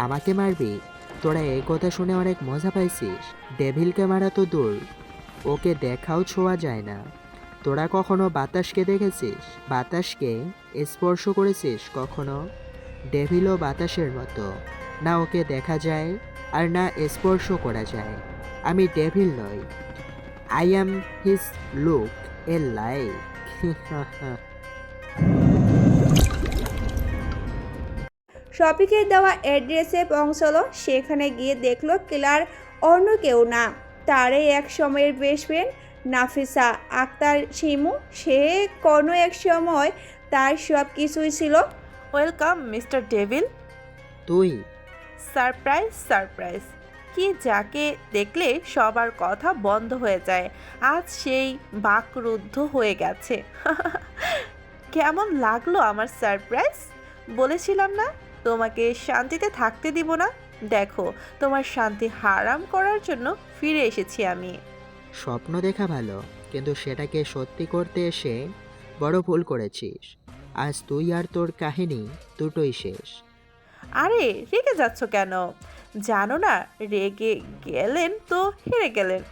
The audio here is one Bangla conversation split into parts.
আমাকে মারবি? তোরা এই কথা শুনে অনেক মজা পাইছিস? ডেভিলকে মারা তো দূর, ওকে দেখাও ছোঁয়া যায় না। তোরা কখনো বাতাসকে দেখেছিস? বাতাসকে স্পর্শ করেছিস কখনো? ডেভিলও বাতাসের মতো, না ওকে দেখা যায় আর না স্পর্শ করা যায়। আমি ডেভিল নই, I am his lookalike. শফিকের দেওয়া অ্যাড্রেসে পৌঁছলো। সেখানে গিয়ে দেখলো কিলার অন্য কেউ না, তারই এক সময়ের বেস্ট ফ্রেন্ড নাফিসা আক্তার শিমু। সে কোনো এক সময় তার সব কিছুই ছিল। Welcome mister devil. তুই? সারপ্রাইজ সারপ্রাইজ, কি যাকে দেখলে সবার কথা বন্ধ হয়ে যায়, আজ সেই বাকরুদ্ধ হয়ে গেছে। কেমন লাগলো আমার সারপ্রাইজ? বলেছিলাম না তোমাকে শান্তিতে থাকতে দিব না। দেখো, তোমার শান্তি হারাম করার জন্য ফিরে এসেছি আমি। স্বপ্ন দেখা ভালো, কিন্তু সেটাকে সত্যি করতে এসে বড় ভুল করেছিস। আজ তুই আর তোর কাহিনী দুটোই শেষ। আরে রেগে যাচ্ছ কেন? জানো না, রেগে গেলেন তো হেরে গেলেন।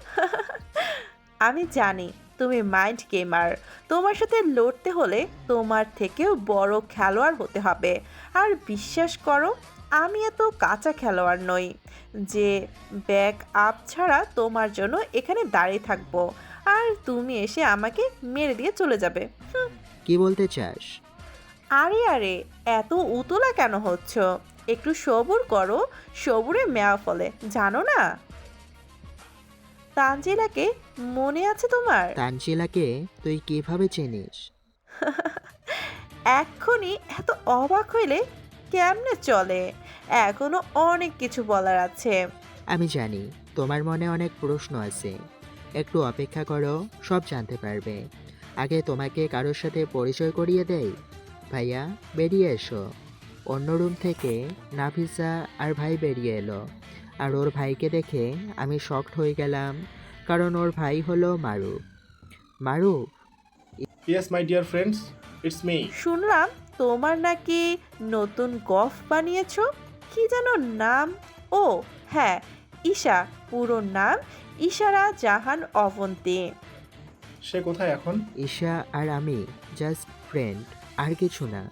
আমি জানি তুমি মাইন্ড গেমার। তোমার সাথে লড়তে হলে তোমার থেকেও বড় খেলোয়াড় হতে হবে। আর বিশ্বাস করো, আমি এত কাঁচা খেলোয়াড় নই যে ব্যাক আপ ছাড়া তোমার জন্য এখানে দাঁড়িয়ে থাকবো আর তুমি এসে আমাকে মেরে দিয়ে চলে যাবে। কি বলতে চাস? আরে আরে, এত উতলা কেন হচ্ছ? একটু সবুর করো, সবুরে মেয়া ফলে, জানো না? তানজিলাকে মনে আছে তোমার? তানজিলাকে তুই কিভাবে চিনিস? এক্ষুনি এত অবাক হইলে কেমনে চলে? এখনো অনেক কিছু বলার আছে। আমি জানি তোমার মনে অনেক প্রশ্ন আছে, একটু অপেক্ষা করো, সব জানতে পারবে। আগে তোমাকে কারোর সাথে পরিচয় করিয়ে দেই। ভাইয়া, বেরিয়ে এসো। অন্য রুম থেকে নাফিসা আর ভাই বেরিয়ে এলো। আর ওর ভাইকে দেখে আমি শকড হয়ে গেলাম, কারণ ওর ভাই হলো মারুফ। মারুফ? Yes, my dear friends, it's me. শুনলাম তোমার নাকি নতুন গফ বানিয়েছো, কি যেন নাম? ও হ্যাঁ, ঈশা। পুরো নাম ইশারা জাহান অবন্তী। সে কোথায় এখন? ঈশা আর আমি জাস্ট ফ্রেন্ড, আর কিছু না।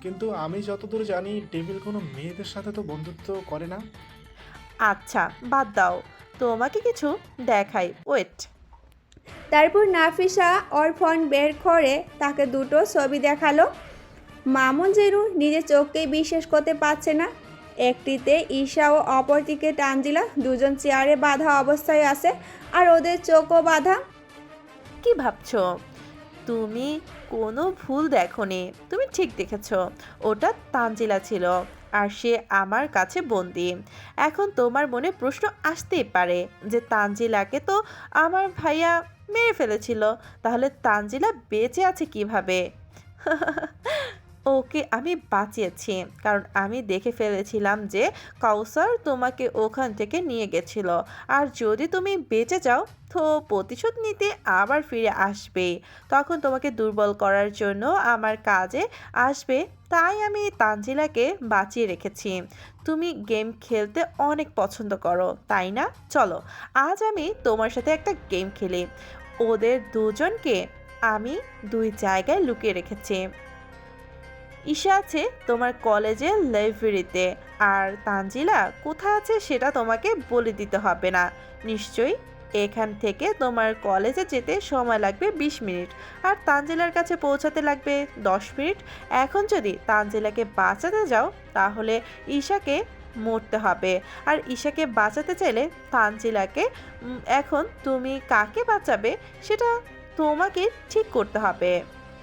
কিন্তু আমি যতদূর জানি ডেভিল কোনো মেয়েদের সাথে তো বন্ধুত্ব করে না। আচ্ছা বাদ দাও, তোমাকে কিছু দেখাই, ওয়েট। তারপর নাফিসা ওর ফোন বের করে তাকে দুটো ছবি দেখালো। মামুন জেরু নিজের চোখকেই বিশ্বাস করতে পারছে না। একটিতে ঈশা ও অপরটিকে তানজিলা, দুজন চেয়ারে বাঁধা অবস্থায় আছে আর ওদের চোখও বাঁধা। কি ভাবছো? তুমি কোনো ভুল দেখোনি, তুমি ঠিক দেখেছো। ওটা তানজিলা ছিল আর সে আমার কাছে বন্দি। এখন তোমার মনে প্রশ্ন আসতেই পারে যে তানজিলাকে তো আমার ভাইয়া মেরে ফেলেছিল, তাহলে তানজিলা বেঁচে আছে কিভাবে? ওকে আমি বাঁচিয়েছি কারণ আমি দেখে ফেলেছিলাম যে কাউসার তোমাকে ওখান থেকে নিয়ে গেছিল। আর যদি তুমি বেঁচে যাও তো প্রতিশোধ নিতে আবার ফিরে আসবে, তখন তোমাকে দুর্বল করার জন্য আমার কাজে আসবে। তাই আমি তানজিলাকে বাঁচিয়ে রেখেছি। তুমি গেম খেলতে অনেক পছন্দ করো তাই না? চলো আজ আমি তোমার সাথে একটা গেম খেলি। ওদের দুজনকে আমি দুই জায়গায় লুকিয়ে রেখেছি। ঈশা আছে তোমার কলেজের লাইব্রেরিতে, আর তানজিলা কোথায় আছে সেটা তোমাকে বলে দিতে হবে না নিশ্চয়ই। এখান থেকে তোমার কলেজে যেতে সময় লাগবে 20 মিনিট আর তানজিলার কাছে পৌঁছাতে লাগবে 10 মিনিট। এখন যদি তানজিলাকে বাঁচাতে যাও তাহলে ঈশাকে মরতে হবে। আর ঈশাকে বাঁচাতে চাইলে তানজিলাকে এখন তুমি কাকে বাঁচাবে সেটা তোমাকে ঠিক করতে হবে।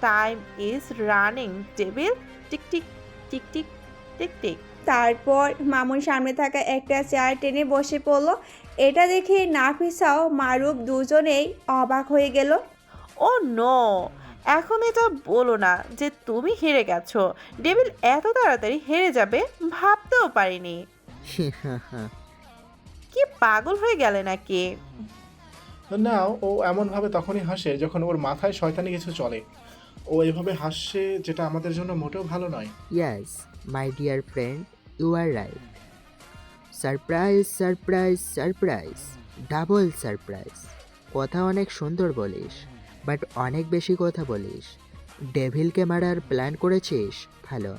Time is running table, tick tick tick tick tick tick. তারপর মামুন সামনে থাকা একটা চেয়ার টেনে বসে পড়লো। এটা দেখে নাফিসাও মারুফ দুজনেই অবাক হয়ে গেল। ও নো, এখন এটা বলো না যে তুমি হেরে গেছো। ডেভিল এত তাড়াতাড়ি হেরে যাবে ভাবতেও পারিনি। কি পাগল হয়ে গেলে নাকি? না, ও এমনভাবে তখনই হাসে যখন ওর মাথায় শয়তানি কিছু চলে। ও এভাবে হাসছে যেটা আমাদের জন্য মোটেও ভালো নয়। Yes my dear friend, you are right. Surprise surprise surprise, double surprise. কথা অনেক সুন্দর বলিস, বাট অনেক বেশি কথা বলিস। ডেভিলকে মারার প্ল্যান করেছিস, ভালো।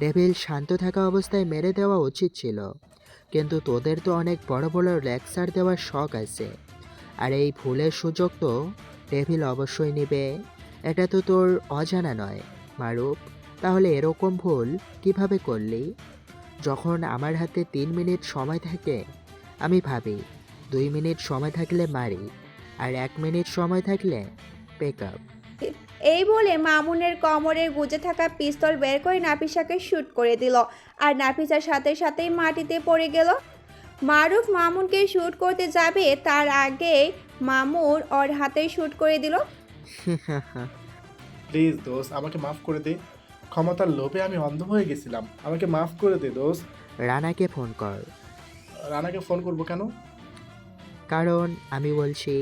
ডেভিল শান্ত থাকা অবস্থায় মেরে দেওয়া উচিত ছিল, কিন্তু তোদের তো অনেক বড় বড় লেকচার দেওয়ার শখ আছে, আর এই ভুলের সুযোগ তো ডেভিল অবশ্যই নেবে। এটা তো তোর অজানা নয় মারুফ। তাহলে এরকম ভুল কিভাবে করলি? যখন আমার হাতে 3 মিনিট সময় থাকে আমি ভাবি 2 মিনিট সময় থাকলে মারি, আর 1 মিনিট সময় থাকলে পেক আপ। এই বলে মামুনের কোমরে গুজে থাকা পিস্তল বের করে নাফিসাকে শ্যুট করে দিল, আর নাফিসার সাথে সাথেই মাটিতে পড়ে গেল। মারুফ মামুনকে শ্যুট করতে যাবে তার আগে মামুন ওর হাতে শ্যুট করে দিল। প্লিজ দোস্ত, আমাকে মাফ করে দে। ক্ষমতার লোভে আমি অন্ধ হয়ে গেছিলাম, আমাকে মাফ করে দে দোস্ত। রানাকে ফোন কর। রানাকে ফোন করবো কেন? কারণ আমি বলছি,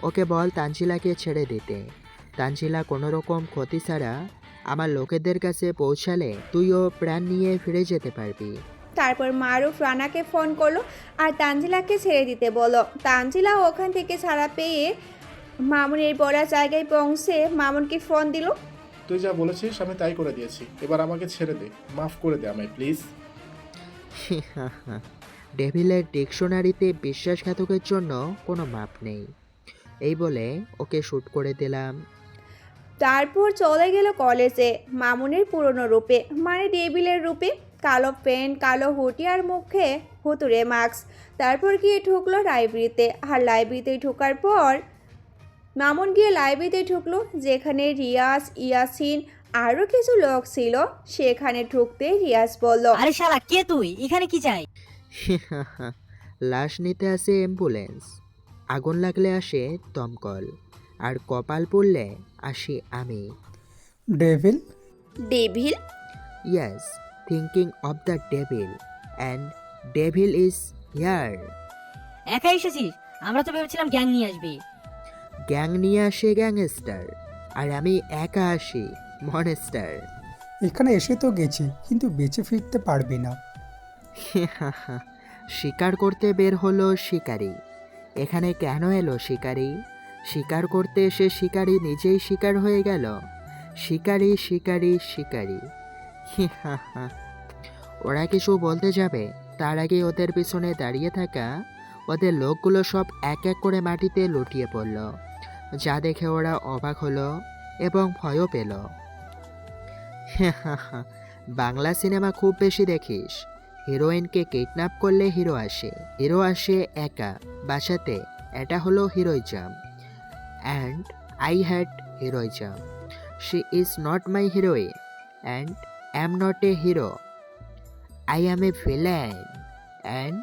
ওকে বল তানজিলাকে ছেড়ে দিতে। তানজিলা কোনো রকম ক্ষতি ছাড়া আমার লোকেদের কাছে পৌঁছালে তুইও প্রাণ নিয়ে ফিরে যেতে পারবি। তারপর মারুফ রানাকে ফোন করলো আর তানজিলাকে ছেড়ে দিতে বলল। তানজিলা ওখান থেকে ছাড়া পেয়ে মামুনের বড়া জায়গায় পৌঁছে মামুনকে ফোন দিল। তুই যা বলেছিস আমি তাই করে দিয়েছি, এবার আমাকে ছেড়ে দে, মাফ করে দে আমায় প্লিজ। ডেভিলের ডিকশনারিতে বিশ্বাসঘাতকের জন্য কোনো মাপ নেই। এই বলে ওকে শ্যুট করে দিলাম। তারপর চলে গেল কলেজে মামুনের পুরনো রূপে, মানে ডেভিলের রূপে। কালো প্যান্ট, কালো হুডি আর মুখে ভুতুরে মাস্ক। তারপর গিয়ে ঢুকলো লাইব্রেরিতে, আর লাইব্রেরিতে ঢোকার পর মামুন গিয়ে লাইব্রেরিতে ঢুকলো, যেখানে রিয়াজ, ইয়াসিন আরও কিছু লোক ছিল। সেখানে ঢুকতে রিয়াজ বলল, আরে শালা কে তুই, এখানে কি চাই? লাশ নিতে আসে অ্যাম্বুলেন্স, আগুন লাগলে আসে দমকল, আর কপাল পড়লে আসি আমি। Devil? Devil? Yes, thinking of the devil, and devil is here. একা এসেছিস? আমরা তো ভেবেছিলাম গ্যাং নিয়ে আসবি। গ্যাং নিয়ে আসে গ্যাংস্টার, আর আমি একা আসি মনেস্টার। এখানে এসে তো গেছি, কিন্তু বেঁচে ফিরতে পারবি না। শিকার করতে বের হলো শিকারি। এখানে কেন এলো শিকারি? শিকার করতে এসে শিকারি নিজেই শিকার হয়ে গেল। শিকারি শিকারি শিকারি। ওরা কিছু বলতে যাবে তার আগে ওদের পিছনে দাঁড়িয়ে থাকা ওদের লোকগুলো সব এক এক করে মাটিতে লুটিয়ে পড়ল, যা দেখে ওরা অবাক হলো এবং ভয়ও পেল। বাংলা সিনেমা খুব বেশি দেখিস, হিরোইনকে কিডন্যাপ করলে হিরো আসে একা বাসাতে। এটা হলো heroism, and I had heroism. She is not my heroine and am not a hero. I am a villain and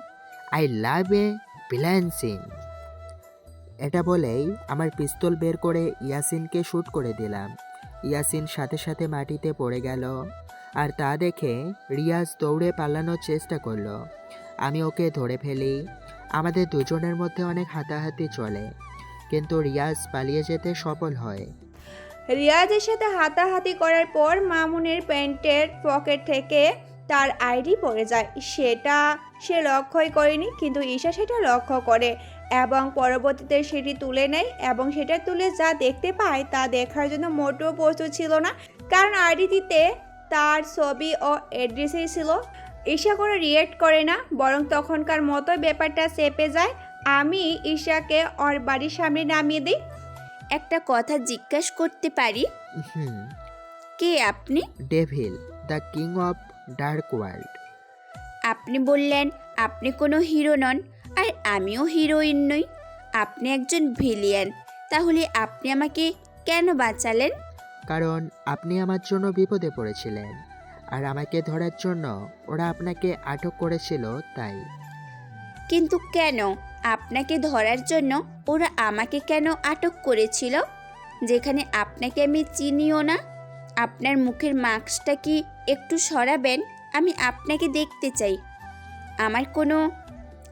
I love a villain scene. এটা বলেই আমার পিস্তল বের করে ইয়াসিনকে শ্যুট করে দিলাম। ইয়াসিন সাথে সাথে মাটিতে পড়ে গেল, আর তা দেখে রিয়াজ দৌড়ে পালানোর চেষ্টা করলো। আমি ওকে ধরে ফেলি। আমাদের দুজনের মধ্যে অনেক হাতাহাতি চলে, কিন্তু রিয়াজ পালিয়ে যেতে সফল হয়। রিয়াজের সাথে হাতাহাতি করার পর মামুনের প্যান্টের পকেট থেকে তার আইডি পড়ে যায়। সেটা সে লক্ষ্যই করেনি, কিন্তু ঈশা সেটা লক্ষ্য করে এবং পরবর্তীতে সেটি তুলে নেয়, এবং সেটা তুলে যা দেখতে পায় তা দেখার জন্য মোটেও প্রস্তুত ছিল না, কারণ আইডিটিতে তার ছবি ও অ্যাড্রেসই ছিল। ঈশা কোনো রিয়েক্ট করে না, বরং তখনকার মতোই ব্যাপারটা চেপে যায়। আমি ঈশাকে ওর বাড়ির সামনে নামিয়ে দিই। একটা কথা জিজ্ঞাসা করতে পারি? হুম। কে আপনি? Devil, the king of dark world. আপনি বললেন আপনি কোনো হিরো নন, আর আমিও হিরোইন নই। আপনি একজন ভিলিয়ান। তাহলে আপনি আমাকে কেন বাঁচালেন? কারণ আপনি আমার জন্য বিপদে পড়েছিলেন, আর আমাকে ধরার জন্য ওরা আপনাকে আটক করেছিল, তাই। কিন্তু কেন? আপনাকে ধরার জন্য ওরা আমাকে কেন আটক করেছিল, যেখানে আপনাকে আমি চিনিও না? আপনার মুখের মাস্কটা কি একটু সরাবেন? আমি আপনাকে দেখতে চাই।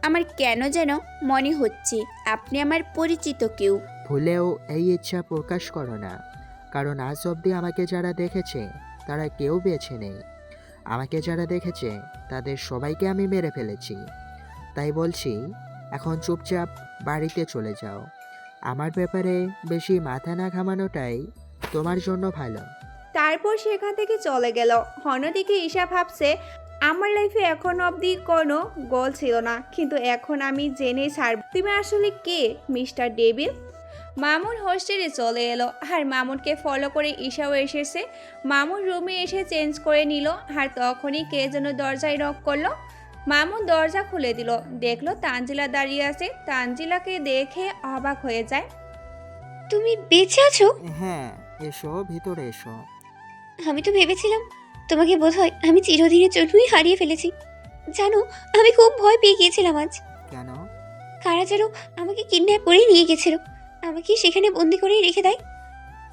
আমার কেন যেন মনে হচ্ছে আপনি আমার পরিচিত কেউ। ভুলেও এই ইচ্ছা প্রকাশ করো না, কারণ আজ অবধি আমাকে যারা দেখেছে তারা কেউ বেছে নেই। আমাকে যারা দেখেছে তাদের সবাইকে আমি মেরে ফেলেছি। তাই বলছি, এখন চুপচাপ বাড়িতে চলে যাও। আমার ব্যাপারে বেশি মাথা না ঘামানোটাই তোমার জন্য ভালো। তারপর সেখান থেকে চলে গেল। অন্যদিকে ঈশা ভাবছে, আমার লাইফে এখন অবধি কোনো গোল ছিল না, কিন্তু এখন আমি জেনে ছাড়ব তুমি আসলে কে, মিস্টার ডেভিল। মামুন হোস্টেলে চলে এলো আর মামুনকে ফলো করে ঈশাও এসেছে। মামুন রুমে এসে চেঞ্জ করে নিল আর তখনই কে যেন দরজায় নক করলো। মামুন দরজা খুলে দিল, দেখলো তানজিলা দাঁড়িয়ে আছে। তানজিলাকে দেখে অবাক হয়ে যায়। তুমি বেঁচে আছো? হ্যাঁ, এসো, ভিতরে এসো। আমি তো ভেবেছিলাম তোমাকে বোধহয় আমি চিরদিনের জন্যই হারিয়ে ফেলেছি। জানো, আমি খুব ভয় পেয়ে গিয়েছিলাম আজ। কেন? কারা যেন আমাকে কিডন্যাপ করে নিয়ে গেছিল, আমাকে সেখানে বন্দি করেই রেখে দেয়।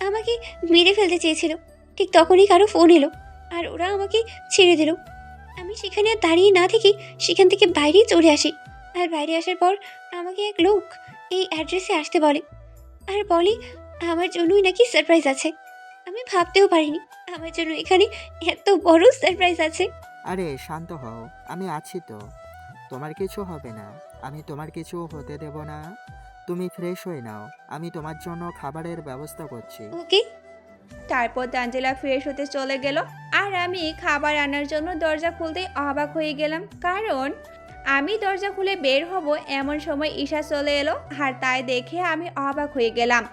আমাকে মেরে ফেলতে চেয়েছিল। ঠিক তখনই কারো ফোন এলো আর ওরা আমাকে ছেড়ে দিল। আমি সেখানে আর দাঁড়িয়ে না থেকে সেখান থেকে বাইরেই চলে আসি। আর বাইরে আসার পর আমাকে এক লোক এই অ্যাড্রেসে আসতে বলে আর বলে আমার জন্যই নাকি সারপ্রাইজ আছে। আমি ভাবতেও পারিনি আমার জন্য এখানে এত বড় সারপ্রাইজ আছে। আরে শান্ত হও, আমি আছি তো। তোমার কিছু হবে না, আমি তোমার কিছু হতে দেব না। তুমি ফ্রেশ হয়ে নাও, আমি তোমার জন্য খাবারের ব্যবস্থা করছি। ওকে। তারপর তানজিলা ফ্রেশ হতে চলে গেল আর আমি খাবার আনার জন্য দরজা খুলতে অবাক হয়ে গেলাম, কারণ আমি দরজা খুলে বের হব এমন সময় ঈশা চলে এলো আর তাই দেখে আমি অবাক হয়ে গেলাম।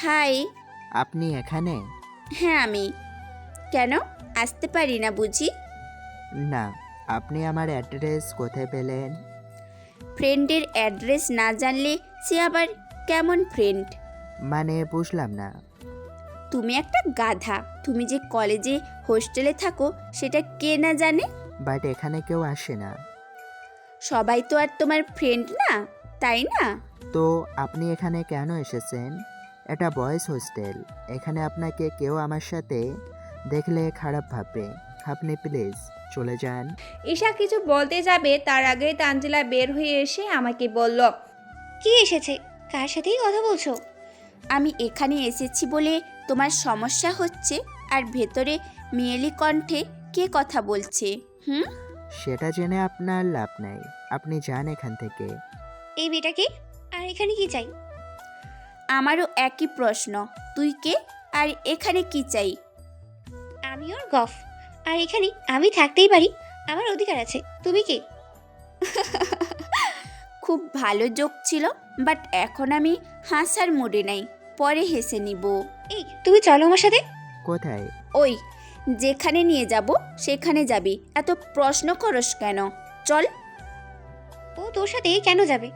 হাই। আপনি এখানে? হ্যাঁ আমি। কেন আসতে পারি না বুঝি? না, আপনি আমার অ্যাড্রেস কোথায় পেলেন? ফ্রেন্ডের অ্যাড্রেস না জানলে সে আবার কেমন ফ্রেন্ড? মানে বুঝলাম না। তুমি একটা গাধা। তুমি যে কলেজে হোস্টেলে থাকো সেটা কে না জানে? বাট এখানে কেউ আসে না। সবাই তো আর তোমার ফ্রেন্ড না, তাই না? তো আপনি এখানে কেন এসেছেন? এটা বয়েজ হোস্টেল, এখানে আপনাকে কেউ আমার সাথে দেখলে খারাপ ভাববে। আপনি প্লিজ চলে যান। ঈশা কিছু বলতে যাবে তার আগেই তানজিলা বের হয়ে এসে আমাকে বলল, কে এসেছে? কার সাথেই কথা বলছো? আমি এখানে এসেছি বলে তোমার সমস্যা হচ্ছে, আর ভেতরে মেয়েলি কণ্ঠে কে কথা বলছে? সেটা জেনে আপনার লাভ নাই, আপনি যান এখান থেকে। এই মেয়েটাকে আর এখানে কি চাই? আমারও একই প্রশ্ন। তুই কে আর এখানে কি চাই? আমি ওর গফ, আর এখানে আমি থাকতেই পারি, আমার অধিকার আছে। তুমি কে? খুব ভালো জোক ছিল, বাট এখন আমি হাসার মুডে নাই, পরে হেসে নিব। এই তুমি চলো আমার সাথে। কোথায়? ওই যেখানে নিয়ে যাব সেখানে যাবি, এত প্রশ্ন করস কেন? চল। ও তোর সাথে কেন যাবে?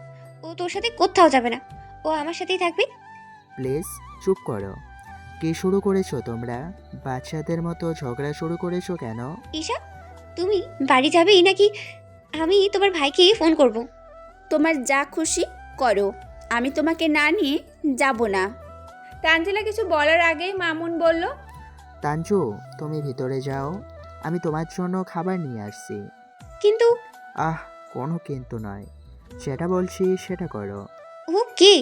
ও তোর সাথে কোথাও যাবে না, ও আমার সাথেই থাকবে। প্লিজ চুপ করো। কি শুরু করেছো তোমরা? বাচ্চাদের মতো ঝগড়া শুরু করেছো কেন? ঈশা, তুমি বাড়ি যাবেই নাকি আমি তোমার ভাইকে ফোন করব? তোমার যা খুশি করো, আমি তোমাকে না নিয়ে যাব না। তানজিলা কিছু বলার আগেই মামুন বলল, তানজু, তুমি ভিতরে যাও, আমি তোমার জন্য খাবার নিয়ে আসছি। কিন্তু আহ, কোনো কিন্তু নয়, যেটা বলছি সেটা করো। ও কে?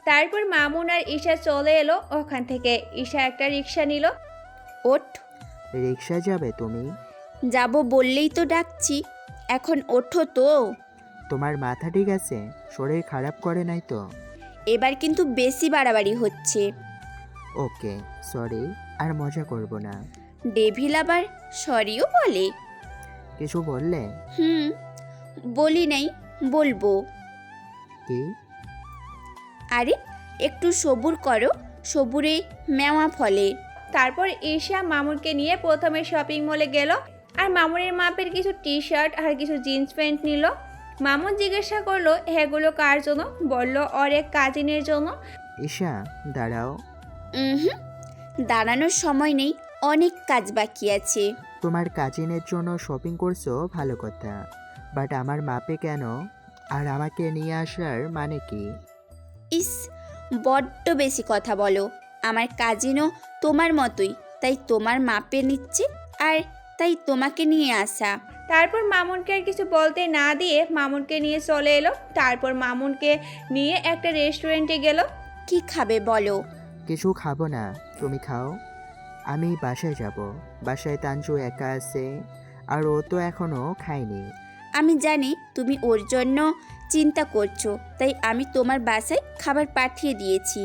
তারপর মামুন আর ঈশা চলে এলো ওখান থেকে। ঈশা একটা রিক্সা নিল। ওঠ। রিক্সায় যাবে তুমি? যাব বললেই তো ডাকছি, এখন ওঠো তো। তোমার মাথা ঠিক আছে? শরীর খারাপ করে নাই তো? এবার কিন্তু বেশি বাড়াবাড়ি হচ্ছে। ওকে, সরি, আর মজা করব না। ডেভিল আবার সরিও বলে? কিছু বললে? বলি নাই, বলবো। কি? আরে একটু সবুর করো, সবুরে মেওয়া ফলে। তারপর ঈশা মামুনকে নিয়ে প্রথমে শপিং মলে গেল আর মামুনের মাপের কিছু টি শার্ট আর কিছু জিন্স প্যান্ট নিল। মামুন জিজ্ঞাসা করলো এগুলো কার জন্য? বলল ওর এক কাজিনের জন্য। ঈশা, দাঁড়াও। দাঁড়ানোর সময় নেই, অনেক কাজ বাকি আছে। তোমার কাজিনের জন্য শপিং করছো, ভালো কথা, বাট আমার মাপে কেন? আর আমাকে নিয়ে আসার মানে কি? ইস, বড্ড বেশি কথা বলো। আমার কাজিনও তোমার মতোই, তাই তোমার মাপে নিচ্ছে, আর তাই তোমাকে নিয়ে আসা। তারপর মামুনকে আর কিছু বলতে না দিয়ে মামুনকে নিয়ে চলে এলো। তারপর মামুনকে নিয়ে একটা রেস্টুরেন্টে গেল। কি খাবে বলো? কিছু খাবো না, তুমি খাও, আমি বাসায় যাব। বাসায় তাঞ্জু একা আছে, আর ও তো এখনো খায়নি। আমি জানি তুমি ওর জন্য চিন্তা করছো, তাই আমি তোমার বাসায় খাবার পাঠিয়ে দিয়েছি।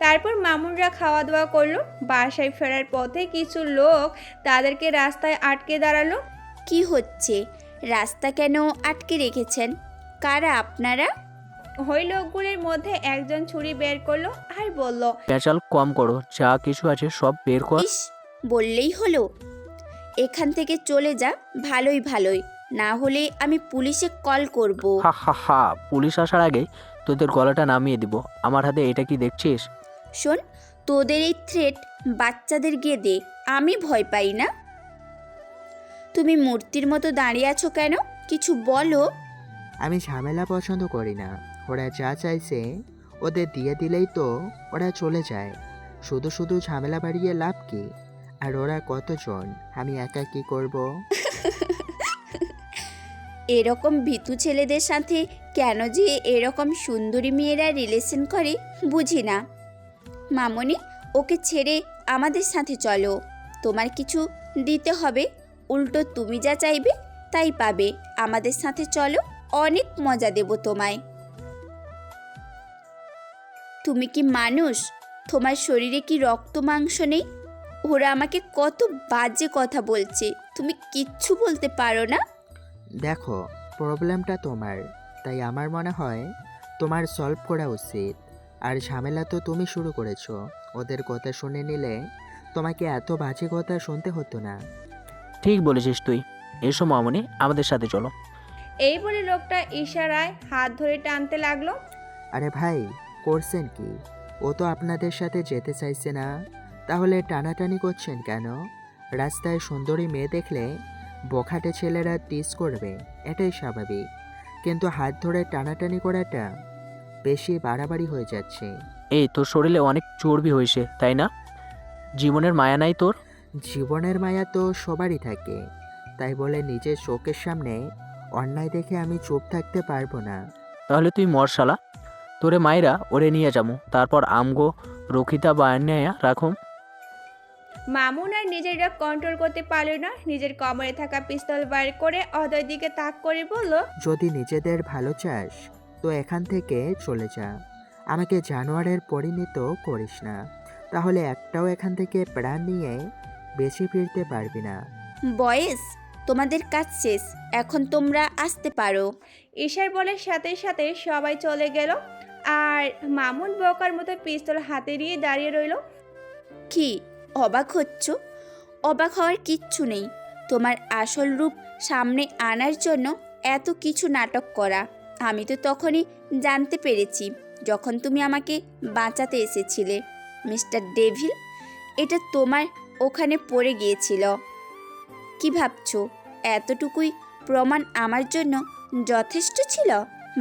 তারপর মামুনরা খাওয়া দাওয়া করলো। বাসায় ফেরার পথে কিছু লোক তাদেরকে রাস্তায় আটকে দাঁড়ালো। কি হচ্ছে? রাস্তা কেন আটকে রেখেছেন? কারা আপনারা? ওই লোকগুলির মধ্যে একজন ছুরি বের করলো আর বলল, পেঁচাল কম করো, যা কিছু আছে সব বের কর। ইস, বললেই হলো। এখান থেকে চলে যা, ভালোই ভালোই, না হলে আমি পুলিশে কল করব। হা হা হা, পুলিশ আসার আগে তোদের গলাটা নামিয়ে দিব। আমার হাতে এটা কি দেখছিস? শোন, তোদের এই থ্রেট বাচ্চাদের গিয়ে দে, আমি ভয় পাই না। তুমি মূর্তির মতো দাঁড়িয়ে আছো কেন? কিছু বলো। আমি ঝামেলা পছন্দ করি না। ওরা যা চাইছে ওদের দিয়ে দিলেই তো ওরা চলে যায়। শুধু শুধু ঝামেলা বাড়িয়ে লাভ কি? আর ওরা কতজন, আমি একা কি করব? এরকম ভীতু ছেলেদের সাথে কেন যে এরকম সুন্দরী মেয়েরা রিলেশন করে বুঝি না। মামনি, ওকে ছেড়ে আমাদের সাথে চলো। তোমার কিছু দিতে হবে, উল্টো তুমি যা চাইবে তাই পাবে। আমাদের সাথে চলো, অনেক মজা দেব তোমায়। তুমি কি মানুষ? তোমার শরীরে কি রক্ত মাংস নেই? ওরা আমাকে কত বাজে কথা বলছে, তুমি কিচ্ছু বলতে পারো না? দেখো, প্রবলেমটা তোমার, তাই আমার মনে হয় তোমার সলভ করা উচিত। আর ঝামেলা তো তুমি শুরু করেছো। ওদের কথা শুনে নিলে তোমাকে এত বাজে কথা শুনতে হতো না। ঠিক বলেছিস তুই। এসো মামনি, আমাদের সাথে চলো। এই বলে লোকটা ইশারায় হাত ধরে টানতে লাগলো। আরে ভাই, করছেন কি? ও তো আপনাদের সাথে যেতে চাইছে না, তাহলে টানাটানি করছেন কেন? রাস্তায় সুন্দরী মেয়ে দেখলে বখাটে ছেলেরা টিজ করবে, এটাই স্বাভাবিক। কিন্তু হাত ধরে টানাটানি করাটা বেশি বাড়াবাড়ি হয়ে যাচ্ছে। এই তোর শরীরে অনেক চর্বি হয়েছে, তাই না? জীবনের মায়া নাই তোর? জীবনের মায়া তো সবারই থাকে, তাই বলে নিজের চোখের সামনে অন্যায় দেখে আমি চুপ থাকতে পারবো না। তাহলে তুই মরশালা, তোরে মায়েরা ওরে নিয়ে যাবো, তারপর আমগো রক্ষিতা বায়ান্যায়া রাখুম। মামুন আর নিজের রাগ কন্ট্রোল করতে পারল না। নিজের কোমরে থাকা পিস্তল বার করে অদয়ের দিকে তাক করে বলল, যদি নিজেদের ভালো চাস তো এখান থেকে চলে যা। আমাকে জানোয়ারের পরিণত করিস না, তাহলে একটাও এখান থেকে প্রাণ নিয়ে বেশি ফিরতে পারবি না। বয়েস, তোমাদের কাজ শেষ, এখন তোমরা আসতে পারো। ঈশার বলে সাথে সাথে সবাই চলে গেল। আর মামুন বোকার মতো পিস্তল হাতে নিয়ে দাঁড়িয়ে রইল। কি অবাক হচ্ছ? অবাক হওয়ার কিচ্ছু নেই। তোমার আসল রূপ সামনে আনার জন্য এত কিছু নাটক করা আমি তো তখনই জানতে পেরেছি, যখন তুমি আমাকে বাঁচাতে এসেছিলে। মিস্টার ডেভিল, এটা তোমার ওখানে পড়ে গিয়েছিল। কি ভাবছো এতটুকুই প্রমাণ আমার জন্য যথেষ্ট ছিল?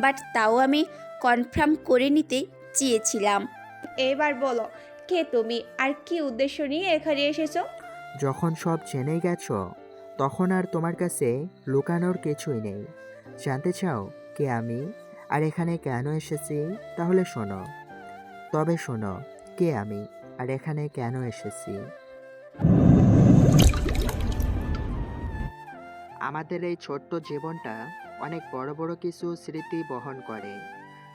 বাট তাও আমি কনফার্ম করে নিতে চেয়েছিলাম। এবার বলো, কে তুমি আর কি উদ্দেশ্য নিয়ে এখানে এসেছো? যখন সব জেনে গেছো তখন আর তোমার কাছে লুকানোর কিছুই নেই। জানতে চাও কে আমি আর এখানে কেন এসেছি? তাহলে শোনো। তবে শোনো, কে আমি আর এখানে কেন এসেছি। আমাদের এই ছোট্ট জীবনটা অনেক বড় বড় কিছু স্মৃতি বহন করে,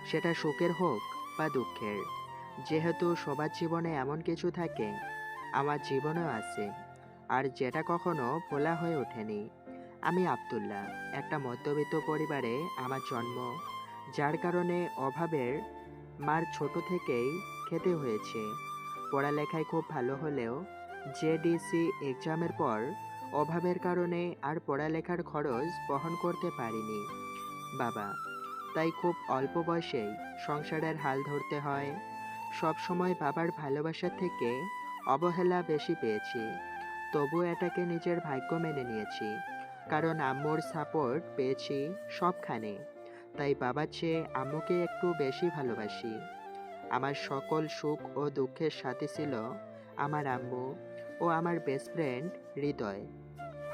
সেটা সুখের হোক বা দুঃখের। যেহেতু সবার জীবনে এমন কিছু থাকে, আমার জীবনেও আছে, আর যেটা কখনো ভোলা হয়ে ওঠেনি। আমি আব্দুল্লাহ, একটা মধ্যবিত্ত পরিবারে আমার জন্ম, যার কারণে অভাবের মার ছোট থেকেই খেতে হয়েছে। পড়ালেখায় খুব ভালো হলেও জেডিসি এক্সামের পর অভাবের কারণে আর পড়ালেখার খরচ বহন করতে পারিনি বাবা। তাই খুব অল্প বয়সেই সংসারের হাল ধরতে হয়। সব সময় বাবার ভালোবাসা থেকে অবহেলা বেশি পেয়েছি, তবু এটাকে নিজের ভাগ্য মেনে নিয়েছি, কারণ আম্মুর সাপোর্ট পেয়েছি সবখানে। তাই বাবার চেয়ে আম্মুকে একটু বেশি ভালোবাসি। আমার সকল সুখ ও দুঃখের সাথে ছিল আমার আম্মু ও আমার বেস্ট ফ্রেন্ড হৃদয়।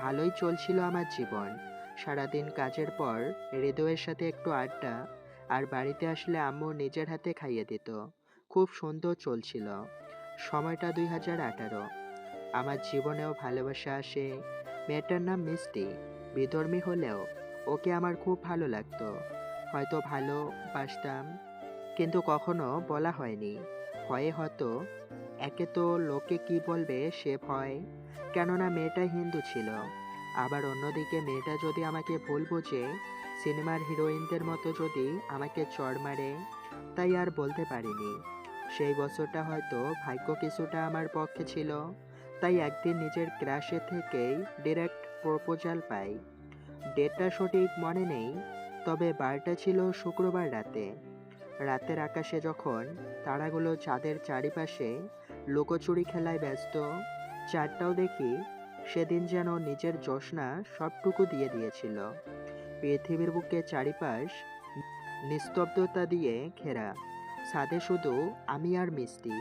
ভালোই চলছিল আমার জীবন। সারাদিন কাজের পর হৃদয়ের সাথে একটু আড্ডা, আর বাড়িতে আসলে আম্মু নিজের হাতে খাইয়ে দিত। খুব সুন্দর চলছিল। সময়টা 2018। আমার জীবনেও ভালোবাসা আসে। মেয়েটার নাম মিষ্টি। বিধর্মী হলেও ওকে আমার খুব ভালো লাগতো। হয়তো ভালোবাসতাম, কিন্তু কখনো বলা হয়নি। ভয়ে হয়তো, একে তো লোকে কি বলবে সে ভয়, কেননা মেয়েটা হিন্দু ছিল। আবার অন্যদিকে মেয়েটা যদি আমাকে ভুল বোঝে, সিনেমার হিরোইনদের মতো যদি আমাকে চড় মারে, তাই আর বলতে পারিনি। সেই বছরটা হয়তো ভাগ্য কিছুটা আমার পক্ষে ছিল, তাই একদিন নিজের ক্রাশে থেকেই ডিরেক্ট প্রপোজাল পাই। ডেটটা সঠিক মনে নেই, তবে বারটা ছিল শুক্রবার রাতে। রাতের আকাশে যখন তারাগুলো চাঁদের চারিপাশে লুকোচুরি খেলায় ব্যস্ত, চাঁদটাও দেখি সেদিন যেন নিজের জ্যোৎস্না সবটুকু দিয়ে দিয়েছিল। পৃথিবীর বুকে চারিপাশ নিস্তব্ধতা দিয়ে ঘেরা। ছাদে শুধু আমি আর মিষ্টি।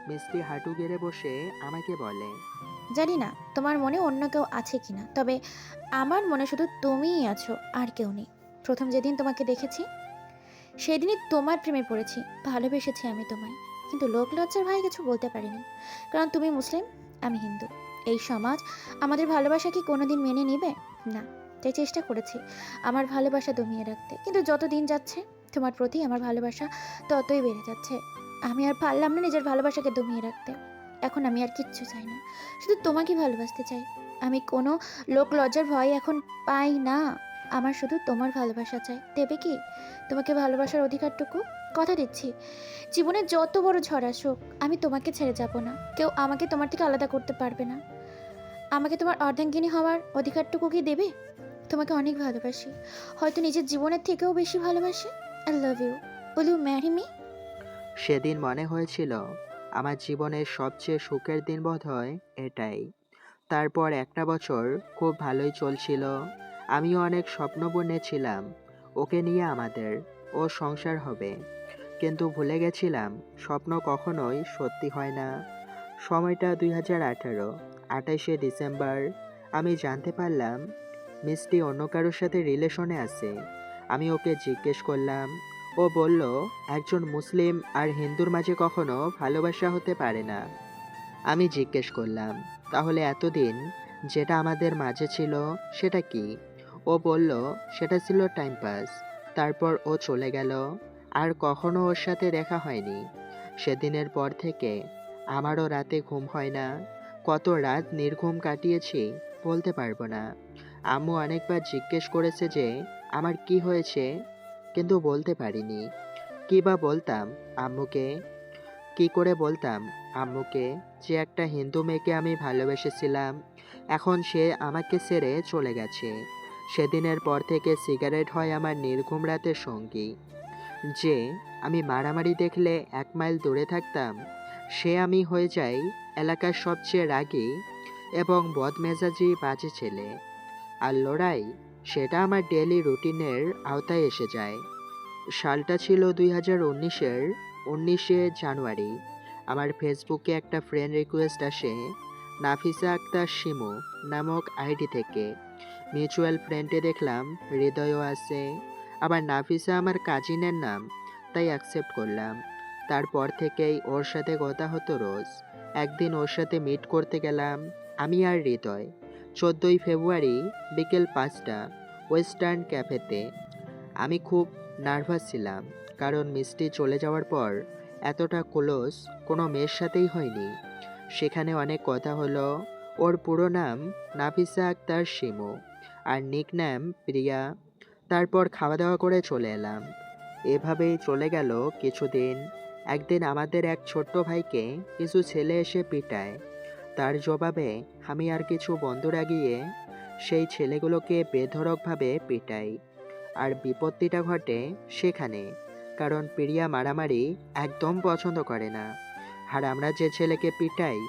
মিষ্টি হাঁটু গেড়ে বসে আমাকে বলে, জানি না তোমার মনে অন্য কেউ আছে কিনা, তবে আমার মনে শুধু তুমিই আছো, আর কেউ নেই। প্রথম যেদিন তোমাকে দেখেছি সেদিনই তোমার প্রেমে পড়েছি, ভালোবেসেছি আমি তোমায়। কিন্তু লোক লজ্জার ভাই কিছু বলতে পারিনি, কারণ তুমি মুসলিম, আমি হিন্দু। এই সমাজ আমাদের ভালোবাসা কি কোনোদিন মেনে নেবে? না। তাই চেষ্টা করেছি আমার ভালোবাসা দমিয়ে রাখতে, কিন্তু যত দিন যাচ্ছে তোমার প্রতি আমার ভালোবাসা ততই বেড়ে যাচ্ছে। আমি আর পারলাম না নিজের ভালোবাসাকে দমিয়ে রাখতে। এখন আমি আর কিচ্ছু চাই না, শুধু তোমাকে ভালোবাসতে চাই। আমি কোনো লোক লজ্জার ভয় এখন পাই না। আমার শুধু তোমার ভালোবাসা চাই। দেবে কি তোমাকে ভালোবাসার অধিকারটুকু? কথা দিচ্ছি, জীবনে যত বড় ঝড় আসুক আমি তোমাকে ছেড়ে যাব না। কেউ আমাকে তোমার থেকে আলাদা করতে পারবে না। আমাকে তোমার অর্ধাঙ্গিনী হওয়ার অধিকারটুকু কি দেবে? তোমাকে অনেক ভালোবাসি, হয়তো নিজের জীবনের থেকেও বেশি ভালোবাসি। I love you. Will you marry me? সেদিন মনে হয়েছিল আমার জীবনের সবচেয়ে সুখের দিন বোধহয় এটাই। তারপর একটা বছর খুব ভালোই চলছিল। আমিও অনেক স্বপ্ন বুনেছিলাম ওকে নিয়ে, আমাদের ও সংসার হবে। কিন্তু ভুলে গেছিলাম স্বপ্ন কখনোই সত্যি হয় না। সময়টা 2018, 28শে ডিসেম্বর। আমি জানতে পারলাম মিষ্টি অন্য কারোর সাথে রিলেশনে আছে। আমি ওকে জিজ্ঞেস করলাম, ও বলল একজন মুসলিম আর হিন্দুর মাঝে কখনো ভালোবাসা হতে পারে না। আমি জিজ্ঞেস করলাম, তাহলে এতদিন যেটা আমাদের মাঝে ছিল সেটা কি? ও বলল সেটা ছিল টাইম পাস। তারপর ও চলে গেল, আর কখনো ওর সাথে দেখা হয়নি। সেদিনের পর থেকে আমারও রাতে ঘুম হয় না। কত রাত নির্ঘুম কাটিয়েছি বলতে পারবো না। আম্মু অনেকবার জিজ্ঞেস করেছে যে আমার কি হয়েছে, কিন্তু বলতে পারিনি। কী বা বলতাম আম্মুকে? কি করে বলতাম আম্মুকে যে একটা হিন্দু মেয়েকে আমি ভালোবেসেছিলাম, এখন সে আমাকে ছেড়ে চলে গেছে। সেদিনের পর থেকে সিগারেট হয় আমার নির্ঘুম রাতের সঙ্গী। যে আমি মারামারি দেখলে 1 মাইল দূরে থাকতাম, সে আমি হয়ে যাই এলাকার সবচেয়ে রাগী এবং বদমেজাজি বাজে ছেলে। আর লড়াই, সেটা আমার ডেইলি রুটিনের আওতায় এসে যায়। সালটা ছিল 2019-এর 19শে জানুয়ারি। আমার ফেসবুকে একটা ফ্রেন্ড রিকোয়েস্ট আসে নাফিসা আক্তার শিমু নামক আইডি থেকে। মিউচুয়াল ফ্রেন্ডে দেখলাম হৃদয়ও আছে। আবার নাফিসা আমার কাজিনের নাম, তাই অ্যাকসেপ্ট করলাম। তারপর থেকেই ওর সাথে কথা হতো রোজ। একদিন ওর সাথে মিট করতে গেলাম আমি আর হৃদয়, 14ই ফেব্রুয়ারি বিকেল 5টা, ওয়েস্টার্ন ক্যাফেতে। আমি খুব নার্ভাস ছিলাম, কারণ মিষ্টি চলে যাওয়ার পর এতটা ক্লোজ কোনো মেয়ের সাথেই হয়নি। সেখানে অনেক কথা হলো। ওর পুরো নাম নাফিসা আক্তার শিমু, আর নিকনেম প্রিয়া। তারপর খাওয়া দাওয়া করে চলে এলাম। এভাবেই চলে গেল কিছুদিন। একদিন আমাদের এক ছোট্ট ভাইকে কিছু ছেলে এসে পিটায়। তার জবাবে আমি আর কিছু বন্ধুরা গিয়ে সেই ছেলেগুলোকে বেধড়কভাবে পিটাই। আর বিপত্তিটা ঘটে সেখানে, কারণ প্রিয়া মারামারি একদম পছন্দ করে না। আর আমরা যে ছেলেকে পিটাই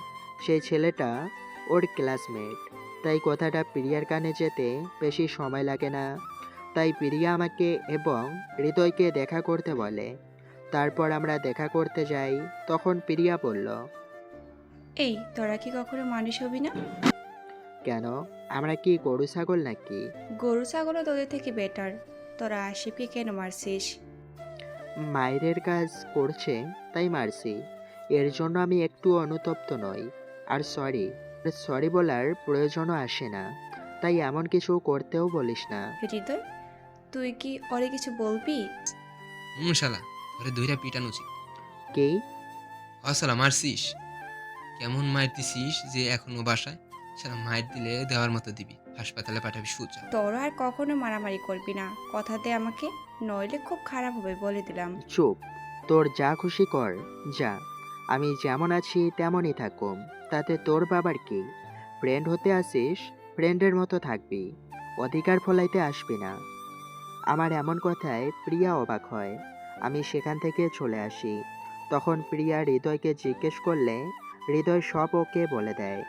সেই ছেলেটা ওর ক্লাসমেট। তাই কথাটা প্রিয়ার কানে যেতে বেশি সময় লাগে না। তাই প্রিয়া আমাকে এবং হৃদয়কে দেখা করতে বলে। তারপর আমরা দেখা করতে যাই। তখন প্রিয়া বলল, এই তোরা কি কখনো মানুষ হবি না? কেন, আমরা কি গরু ছাগল নাকি? গরু ছাগলও তোদের থেকে বেটার। তোরা আশিফকে কেন মারছিস? মায়ের কাজ করছে তাই মারছি। এর জন্য আমি একটু অনুতপ্ত নই। আর সরি, সরি বলার প্রয়োজনও আসে না, তাই এমন কিছু করতেও বলিস না। হৃদয়, তুই কি ওরে কিছু বলবি? শালা ওরে দুইটা পিটানো উচিত। কি? শালা মারছিস, কেমন মার দিছিস যে এখনো বাসায়। শালা মার দিলে দেওয়ার মতো দিবি, হাসপাতালে পাঠাবি সোজা। তোরা আর কখনো মারামারি করবি না, কথা দে আমাকে, নইলে খুব খারাপ হবে বলে দিলাম। চুপ, তোর যা খুশি কর, যা। আমি যেমন আছি তেমনই থাকুম, তাতে তোর বাবার কি? ফ্রেন্ড হতে আসিস, ফ্রেন্ডের মতো থাকবি, অধিকার ফলাইতে আসবি না। আমার এমন কথায় প্রিয়া অবাক হয়। আমি সেখান থেকে চলে আসি। তখন প্রিয়া হৃদয়কে জিজ্ঞেস করলে হৃদয় সব ওকে বলে দেয়।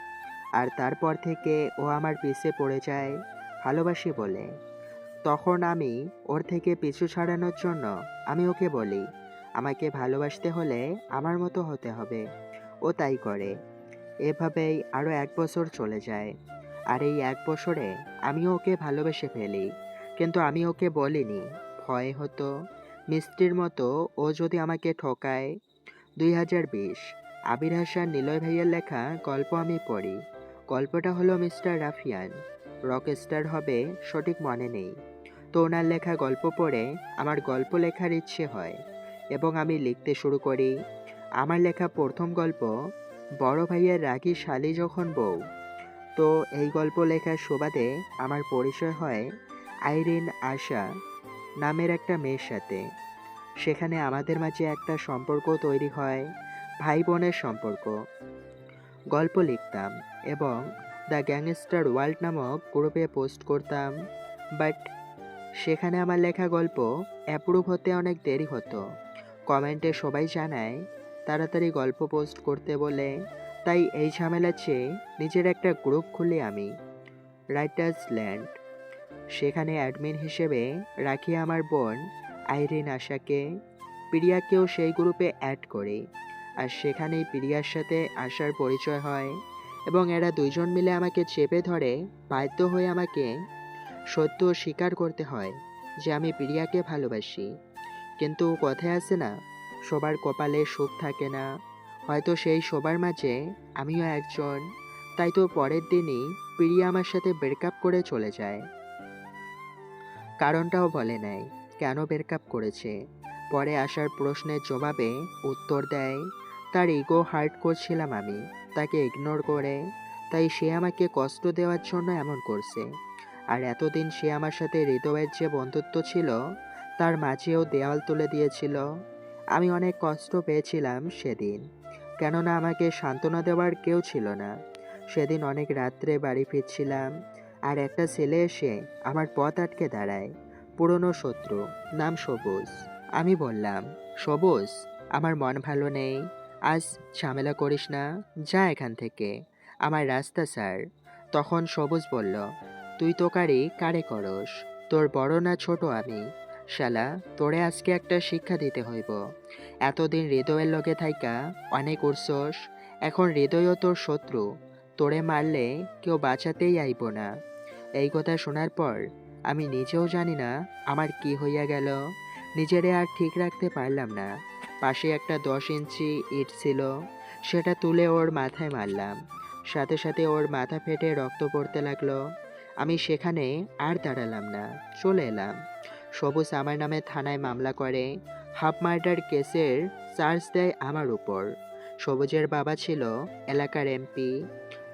আর তারপর থেকে ও আমার পিছে পড়ে যায় ভালোবাসি বলে। তখন আমি ওর থেকে পিছু ছাড়ানোর জন্য আমি ওকে বলি, আমাকে ভালোবাসতে হলে আমার মতো হতে হবে। ও তাই করে। এভাবেই আরও 1 বছর চলে যায়। আর এই 1 বছরে আমি ওকে ভালোবেসে ফেলি, কিন্তু আমি ওকে বলিনি, ভয় হতো মিষ্টির মতো ও যদি আমাকে ঠকায়। 2020 আবির হাসান নিলয় ভাইয়ের লেখা গল্প আমি পড়ি। গল্পটা হলো মিস্টার রাফিয়ান রকস্টার হবে সঠিক মনে নেই। তো ওনার লেখা গল্প পড়ে আমার গল্প লেখার ইচ্ছে হয় এবং আমি লিখতে শুরু করি। আমার লেখা প্রথম গল্প বড় ভাইয়ের রাগী শালি যখন বউ। তো এই গল্প লেখার সুবাদে আমার পরিচয় হয় আইরিন আশা নামের একটা মেয়ের সাথে। সেখানে আমাদের মাঝে একটা সম্পর্ক তৈরি হয়, ভাই বোনের সম্পর্ক। গল্প লিখতাম এবং দ্য গ্যাংস্টার ওয়ার্ল্ড নামক গ্রুপে পোস্ট করতাম। বাট সেখানে আমার লেখা গল্প অ্যাপ্রুভ হতে অনেক দেরি হতো। কমেন্টে সবাই জানায় তাড়াতাড়ি গল্প পোস্ট করতে বলে। তাই এই ঝামেলা চেয়ে নিজের একটা গ্রুপ খুলি আমি, রাইটার্স ল্যান্ড। সেখানে অ্যাডমিন হিসেবে রাখি আমার বোন আইরিন আশাকে। প্রিয়াকেও সেই গ্রুপে অ্যাড করি। আর সেখানেই প্রিয়ার সাথে আশার পরিচয় হয় এবং এরা দুইজন মিলে আমাকে চেপে ধরে বাধ্য হয়ে আমাকে সত্য স্বীকার করতে হয় যে আমি প্রিয়াকে ভালোবাসি। কিন্তু কথায় আছে না, সবার কপালে সুখ থাকে না, হয়তো সেই সবার মাঝে আমিও একজন। তাই তো পরের দিনই প্রিয়া আমার সাথে ব্রেকআপ করে চলে যায়। কারণটাও বলে নেয় কেন ব্রেকআপ করেছে। পরে আসার প্রশ্নের জবাবে উত্তর দেয় তার ইগো হার্ট করছিলাম আমি তাকে ইগনোর করে, তাই সে আমাকে কষ্ট দেওয়ার জন্য এমন করছে। আর এতদিন সে আমার সাথে হৃদয়ের যে বন্ধুত্ব ছিল তার মাঝেও দেওয়াল তুলে দিয়েছিল। আমি অনেক কষ্ট পেয়েছিলাম সেদিন, কেননা আমাকে সান্ত্বনা দেওয়ার কেউ ছিল না। সেদিন অনেক রাত্রে বাড়ি ফিরছিলাম আর একটা ছেলে এসে আমার পথ আটকে দাঁড়ায়। পুরনো শত্রু, নাম সবুজ। আমি বললাম, সবুজ আমার মন ভালো নেই, আজ ঝামেলা করিস না, যা এখান থেকে, আমার রাস্তা স্যার। তখন সবুজ বলল, তুই তোকারি কারে করস, তোর বড় না ছোট আমি? শালা তোরে আজকে একটা শিক্ষা দিতে হইব। এতদিন হৃদয়ের লগে থাইকা অনেক উৎসস, এখন হৃদয়ও তোর শত্রু, তোরে মারলে কেউ বাঁচাতেই আইব না। এই কথা শোনার পর আমি নিজেও জানি না আমার কি হইয়া গেল, নিজেরে আর ঠিক রাখতে পারলাম না। পাশে একটা 10 ইঞ্চি ইট ছিল, সেটা তুলে ওর মাথায় মারলাম। সাথে সাথে ওর মাথা ফেটে রক্ত পড়তে লাগলো। আমি সেখানে আর দাঁড়ালাম না, চলে এলাম। সবুজ আমার নামে থানায় মামলা করে, হাফ মার্ডার কেসের চার্জ দেয় আমার উপর। সবুজের বাবা ছিল এলাকার এমপি,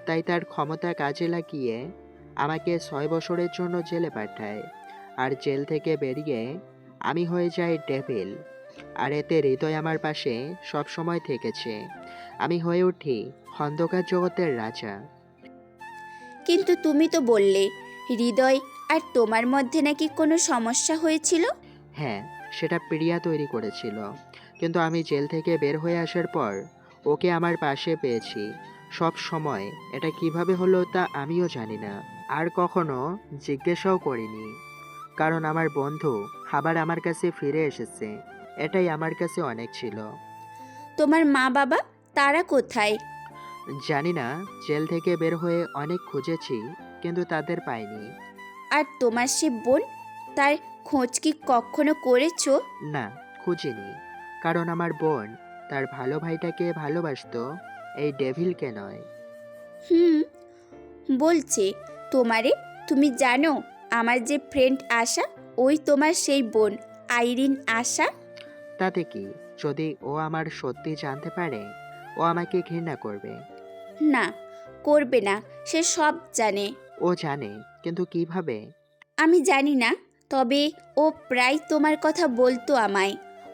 তাই তার ক্ষমতা কাজে লাগিয়ে আমাকে 6 বছরের জন্য জেলে পাঠায়। আর জেল থেকে বেরিয়ে আমি হয়ে যাই ডেভিল। আর এতে হৃদয় আমার পাশে সব সময় থেকেছে। আমি হয়ে উঠি অন্ধকার জগতের রাজা। কিন্তু তুমি তো বললে হৃদয় আর তোমার মধ্যে নাকি কোনো সমস্যা হয়েছিল। হ্যাঁ, সেটা প্রিয়া তৈরি করেছিল, কিন্তু আমি জেল থেকে বের হয়ে আসার পর ওকে আমার পাশে পেয়েছি সব সময়। এটা কিভাবে হলো তা আমিও জানি না, আর কখনো জিজ্ঞাসাও করিনি। কারণ আমার বন্ধু আবার আমার কাছে ফিরে এসেছে, এটাই আমার কাছে অনেক ছিল। তোমার মা বাবা তারা কোথায়? জানি না, জেল থেকে বের হয়ে অনেক খুঁজেছি কিন্তু তাদের পাইনি। আর তোমার সে বোন, তার খোঁজ কি কখনো করেছো? না, খুঁজিনি, কারণ আমার বোন তার ভালো ভাইটাকে ভালোবাসতো, এই ডেভিলকে নয়। বলছে তোমারে। তুমি জানো আমার যে ফ্রেন্ড আশা, ওই তোমার সেই বোন আইরিন আশা। তাতে কি, যদি ও আমার সত্যি জানতে পারে ও আমাকে ঘৃণা করবে। না, করবে না, সে সব জানে। ও জানে, কিন্তু কিভাবে? আমি জানি না, তবে ও প্রায় তোমার কথা বলতো আমায়।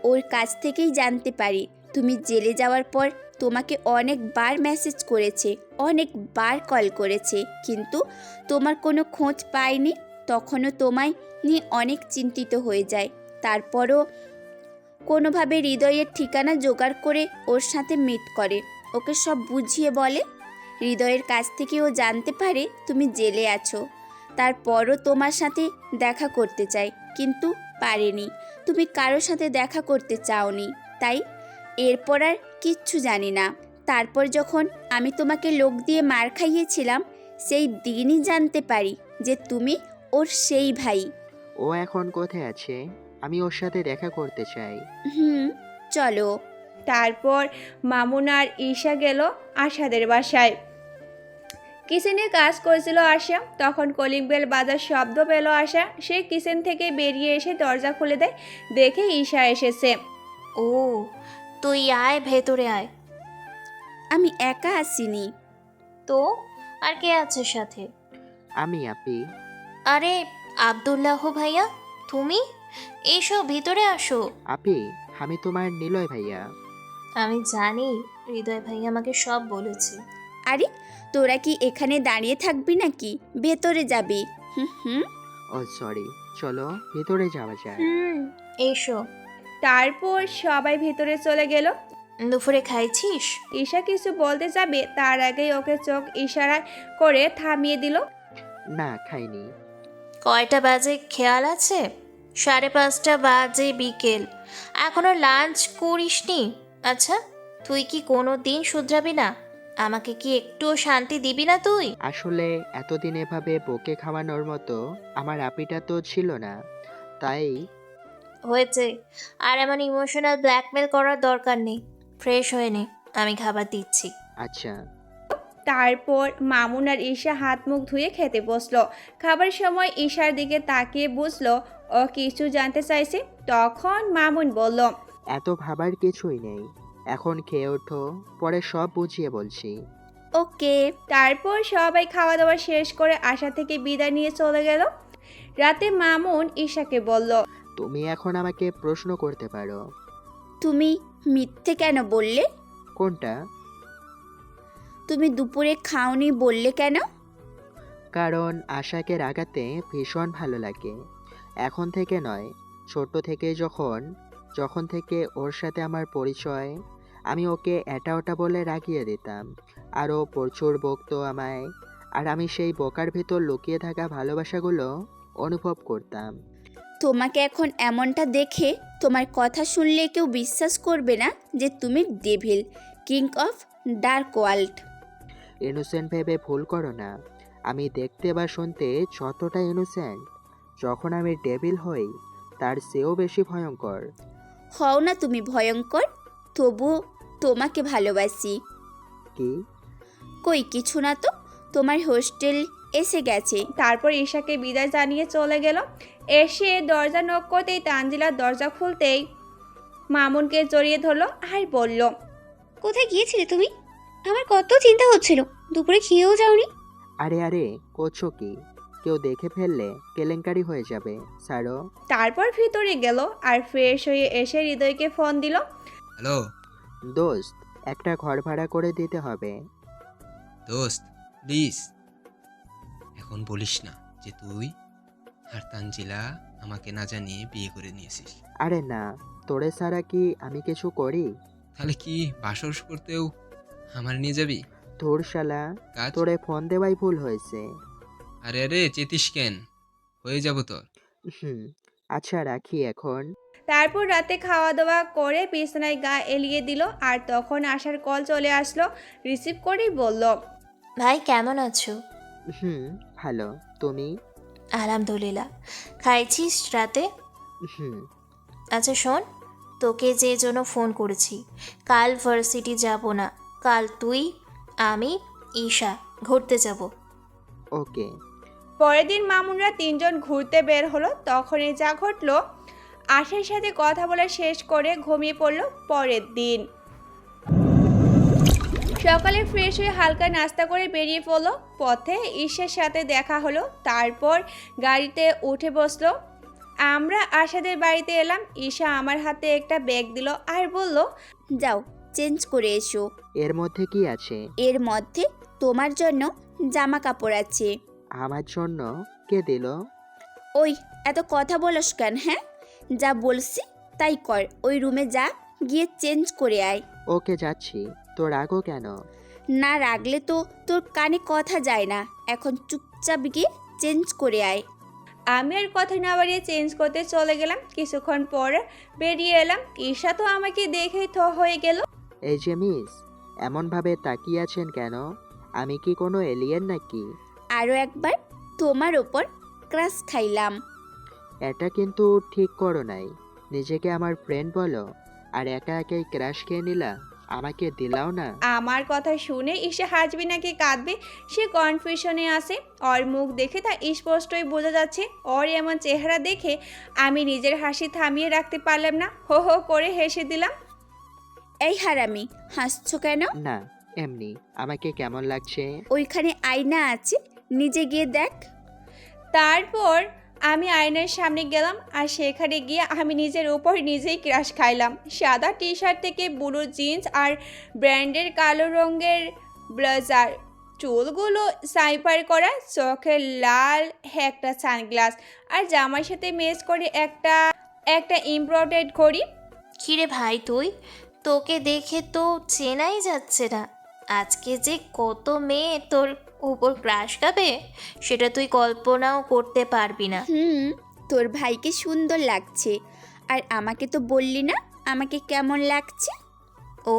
ওর কাছ থেকেই জানতে পারি তুমি জেলে যাওয়ার পর তোমাকে অনেকবার মেসেজ করেছে, অনেকবার কল করেছে, কিন্তু তোমার কোনো খোঁজ পায়নি। তখনও তোমায় নিয়ে অনেক চিন্তিত হয়ে যায়। তারপরও কোনোভাবে হৃদয়ের ঠিকানা জোগাড় করে ওর সাথে মিট করে, ওকে সব বুঝিয়ে বলে। হৃদয়ের কাছ থেকে ও জানতে পারে তুমি জেলে আছো। তারপরও তোমার সাথে দেখা করতে চাই, কিন্তু পারেনি। তুমি কারোর সাথে দেখা করতে চাওনি, তাই এরপর আর কিচ্ছু জানি না। তারপর যখন আমি তোমাকে লোক দিয়ে মার খাইয়েছিলাম, সেই দিনই জানতে পারি যে তুমি ওর সেই ভাই। ও এখন কোথায় আছে? আমি ওর সাথে দেখা করতে চাই। চলো। তারপর মামুন আর ঈশা গেল আশাদের বাসায়। কিচেনে কাজ করছিল আশা, তখন কলিং বেল বাজার শব্দ পেল আশা। সে কিচেন থেকে বেরিয়ে এসে দরজা খুলে দেয়, দেখে ঈশা এসেছে। ও, তুই আয়, ভেতরে আয়। আমি একা আসিনি। তো আর কে আছে সাথে? আমি আপি। আরে আব্দুল্লাহ ভাইয়া, তুমি এসো, ভিতরে আসো। আপি, আমি তোমার নিলয় ভাইয়া। আমি জানি, হৃদয় ভাই আমাকে সব বলেছে। আরে তোরা কি এখানে দাঁড়িয়ে থাকবি নাকি? ভেতরে যাবি? হুম। ও সরি, চলো ভেতরে যাওয়া যায়। এসো। তারপর সবাই ভিতরে চলে গেল। দুপুরে খাইছিস? ঈশা কিছু বলতে যাবে, তার আগেই ওকে চোখ ইশারা করে থামিয়ে দিল। না, খাইনি। কয়টা বাজে খেয়াল আছে? 5:30 বাজে বিকেল, এখনো লাঞ্চ করিসনি। আচ্ছা, তুই কি কোনো দিন শুধরাবি না? আমাকে কি একটুও শান্তি দিবি না তুই? আসলে এতদিন এভাবে বকে খাওয়ানোর মতো আমার আপিটা তো ছিল না, তাই। হয়েছে, আর এমন ইমোশনাল ব্ল্যাকমেল করার দরকার নেই। ফ্রেশ হয়ে নে, আমি খাবার দিচ্ছি। আচ্ছা। তারপর মামুন আর ঈশা হাত মুখ ধুয়ে খেতে বসলো। খাবার সময় ঈশার দিকে তাকিয়ে বুঝলো ও কিছু জানতে চাইছে। তখন মামুন বলল, এত ভাবার কিছুই নেই, এখন খেয়ে ওঠো, পরে সব বুঝিয়ে বলছি। ওকে। তারপর সবাই খাওয়া দাওয়া শেষ করে আশা থেকে বিদায় নিয়ে চলে গেল। রাতে মামুন ঈশাকে বলল, তুমি এখন আমাকে প্রশ্ন করতে পারো। তুমি মিথ্যে কেন বললে? কোনটা? তুমি দুপুরে খাওনি বললে কেন? কারণ আশাকে রাগাতে ভীষণ ভালো লাগে। এখন থেকে নয়, ছোট থেকে যখন থেকে ওর সাথে আমার পরিচয়, আমি ওকে এটা ওটা বলে রাগিয়ে দিতাম, আর ও প্রচুর বকতো আমায়, আর আমি সেই বকার ভেতর লুকিয়ে থাকা ভালোবাসাগুলো অনুভব করতাম। তোমাকে এখন এমনটা দেখে তোমার কথা শুনলে কেউ বিশ্বাস করবে না যে তুমি devil, king of dark world. Innocent ভেবে ভুল করো না। আমি দেখতে বা শুনতে যতটা ইনোসেন্ট, যখন আমি ডেভিল হই তার চেয়েও বেশি ভয়ঙ্কর। হও না তুমি ভয়ঙ্কর, তবু তোমাকে ভালোবাসি। কি? কই কিছু না তো, তোমার হোস্টেল এসে গেছে। তারপর ঈশাকে বিদায় জানিয়ে চলে গেল। এসে দরজা নক করতেই তানজিলা দরজা খুলতেই মামুনকে জড়িয়ে ধরলো আর বলল, কোথায় গিয়েছিলে তুমি? আমার কত চিন্তা হচ্ছিল, দুপুরে খেয়েও যাওনি। আরে আরে, করছো কি? কেউ দেখে ফেললে কেলেঙ্কারি হয়ে যাবে, ছাড়ো। তারপর ভিতরে গেল আর ফ্রেশ হয়ে এসে হৃদয়কে ফোন দিল। হ্যালো দোস্ত, একটা ঘর ভাড়া করে দিতে হবে। দোস্ত, প্লিজ এখন বলিস না যে তুই আর তানজিলা আমাকে না জানিয়ে বিয়ে করে নিয়েছিস। আরে না, তোরে ছাড়া কি আমি কিছু করি? তাহলে কি বাসর করতেও আমার নিয়ে যাবি? তোর শালা, কাজ? তোরে ফোন দেওয়াই ভুল হয়েছে। আরে আরে, চেতিস কেন, হয়ে যাব তোর। আচ্ছা, রাখি এখন। তারপর রাতে খাওয়া দাওয়া করে বিছানায় গা এলিয়ে দিল। আর তখন আশার কল চলে আসলো। রিসিভ করেই বলল, ভাই কেমন আছো? ভালো, তুমি? আলহামদুলিল্লাহ। খাইছিস রাতে? আচ্ছা শোন, তোকে যে জন্য ফোন করেছি, কাল ভার্সিটি যাব না। কাল তুই, আমি, ঈশা ঘুরতে যাব। ওকে। পরের দিন মামুনরা তিনজন ঘুরতে বের হলো। তখনই যা ঘটলো, আশার সাথে কথা বলা শেষ করে ঘুমিয়ে পড়ল। পরের দিন সকালে ফ্রেশ হয়ে হালকা নাস্তা করে বেরিয়ে পড়লো। পথে ঈশার সাথে দেখা হলো, তারপর গাড়িতে উঠে বসলো। আমরা আশাদের বাড়িতে এলাম। ঈশা আমার হাতে একটা ব্যাগ দিল আর বলল, যাও চেঞ্জ করে এসো। এর মধ্যে কি আছে? এর মধ্যে তোমার জন্য জামা কাপড় আছে। আমার জন্য? কে দিল? ওই এত কথা বলস কেন? হ্যাঁ, যা বলছি তাই কর। ওই রুমে যা, গিয়ে চেঞ্জ করে আয়। ওকে, যাচ্ছি। তো রাগো কেন? না রাগলে তো তোর কানে কথা যায় না। এখন চুপচাপ গিয়ে চেঞ্জ করে আয়। আমি আর কথা না বাড়িয়ে চেঞ্জ করতে চলে গেলাম। কিছুক্ষণ পর বেরিয়ে এলাম। ঈশা তো আমাকে দেখেই থ হয়ে গেল। এই যে মিস, এমনভাবে তাকিয়ে আছেন কেন? আমি কি কোনো এলিয়েন নাকি? আরও একবার তোমার ওপর ক্রাশ খাইলাম। এটা কিন্তু ঠিক করো নাই। নিজেকে আমার ফ্রেন্ড বলো, আর একা একাই ক্র্যাশ খেয়ে নিলা। আমাকে দিলাও না। আমার কথা শুনে ঈশা হাসবে নাকি কাঁদবে সে কনফিউশনে আছে। ওর মুখ দেখে তা স্পষ্টই বোঝা যাচ্ছে। ওর এমন চেহারা দেখে আমি নিজের হাসি থামিয়ে রাখতে পারলাম না। হো হো করে হেসে দিলাম। এই হারামি, হাসছো কেন? না, এমনি। আমাকে কেমন লাগছে? ওইখানে আয়না আছে, নিজে গিয়ে দেখ। তারপর আমি আয়নার সামনে গেলাম আর সেখানে গিয়ে আমি নিজের উপর নিজেই ক্রাশ খাইলাম। সাদা টি শার্ট থেকে ব্লু জিন্স আর ব্র্যান্ডের কালো রঙের ব্লেজার, চুলগুলো সাইপার করা, চোখে লাল একটা সানগ্লাস আর জামার সাথে ম্যাচ করে একটা এমব্রয়ডারি ঘড়ি। কিরে ভাই, তোকে দেখে তো চেনাই যাচ্ছে না। আজকে যে কত মেয়ে তোর উপর ক্রাশ খাবে সেটা তুই কল্পনাও করতে পারবি না। তোর ভাইকে সুন্দর লাগছে, আর আমাকে তো বললি না আমাকে কেমন লাগছে। ও,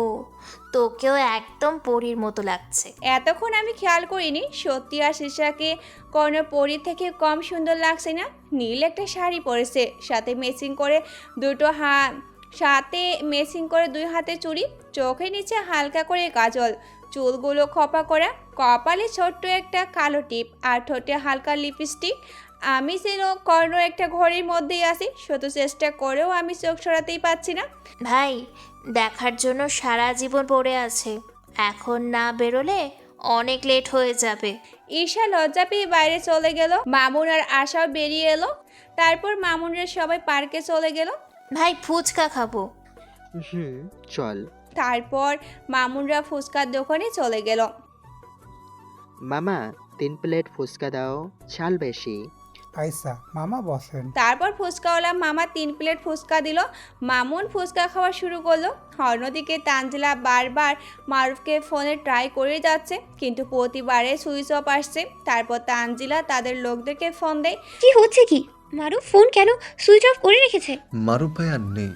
তোকেও একদম পরীর মতো লাগছে। এতক্ষণ আমি খেয়াল করিনি সত্যি আর শিশাকে কোনো পরীর থেকে কম সুন্দর লাগছে না। নীল একটা শাড়ি পরেছে, সাথে ম্যাচিং করে দুই হাতে চুড়ি, চোখের নিচে হালকা করে কাজল, চুলগুলো খোপা করা, কপালে ছোট্ট একটা কালো টিপ আর ঠোঁটে হালকা লিপস্টিক। আমি যেন কোনো একটা ঘড়ির মধ্যেই আছি। শত চেষ্টা করেও আমি চোখ সরাতেই পারছি না। ভাই, দেখার জন্য সারা জীবন পড়ে আছে, এখন না বেরোলে অনেক লেট হয়ে যাবে। ঈশা লজ্জা পেয়ে বাইরে চলে গেল। মামুন আর আশাও বেরিয়ে এলো। তারপর মামুনরা সবাই পার্কে চলে গেল। ভাই, ফুচকা খাবো। চল। তারপর মামুনরা ফুচকার দোকানে চলে গেল। মামা, 3 প্লেট ফুচকা দাও, ঝাল বেশি। আয়সা, মামা বসেন। তারপর ফুচকাওয়ালা মামা 3 প্লেট ফুচকা দিল। মামুন ফুচকা খাওয়া শুরু করলো। অন্যদিকে তানজিলা বারবার মারুফকে ফোনে ট্রাই করে যাচ্ছে, কিন্তু প্রতিবারে সুইচ অফ আসছে। তারপর তানজিলা তাদের লোকদেরকে ফোন দেয়। কি হচ্ছে কি? মারুফ ফোন কেন সুইচ অফ করে রেখেছে? মারুফ ভাই আর নেই।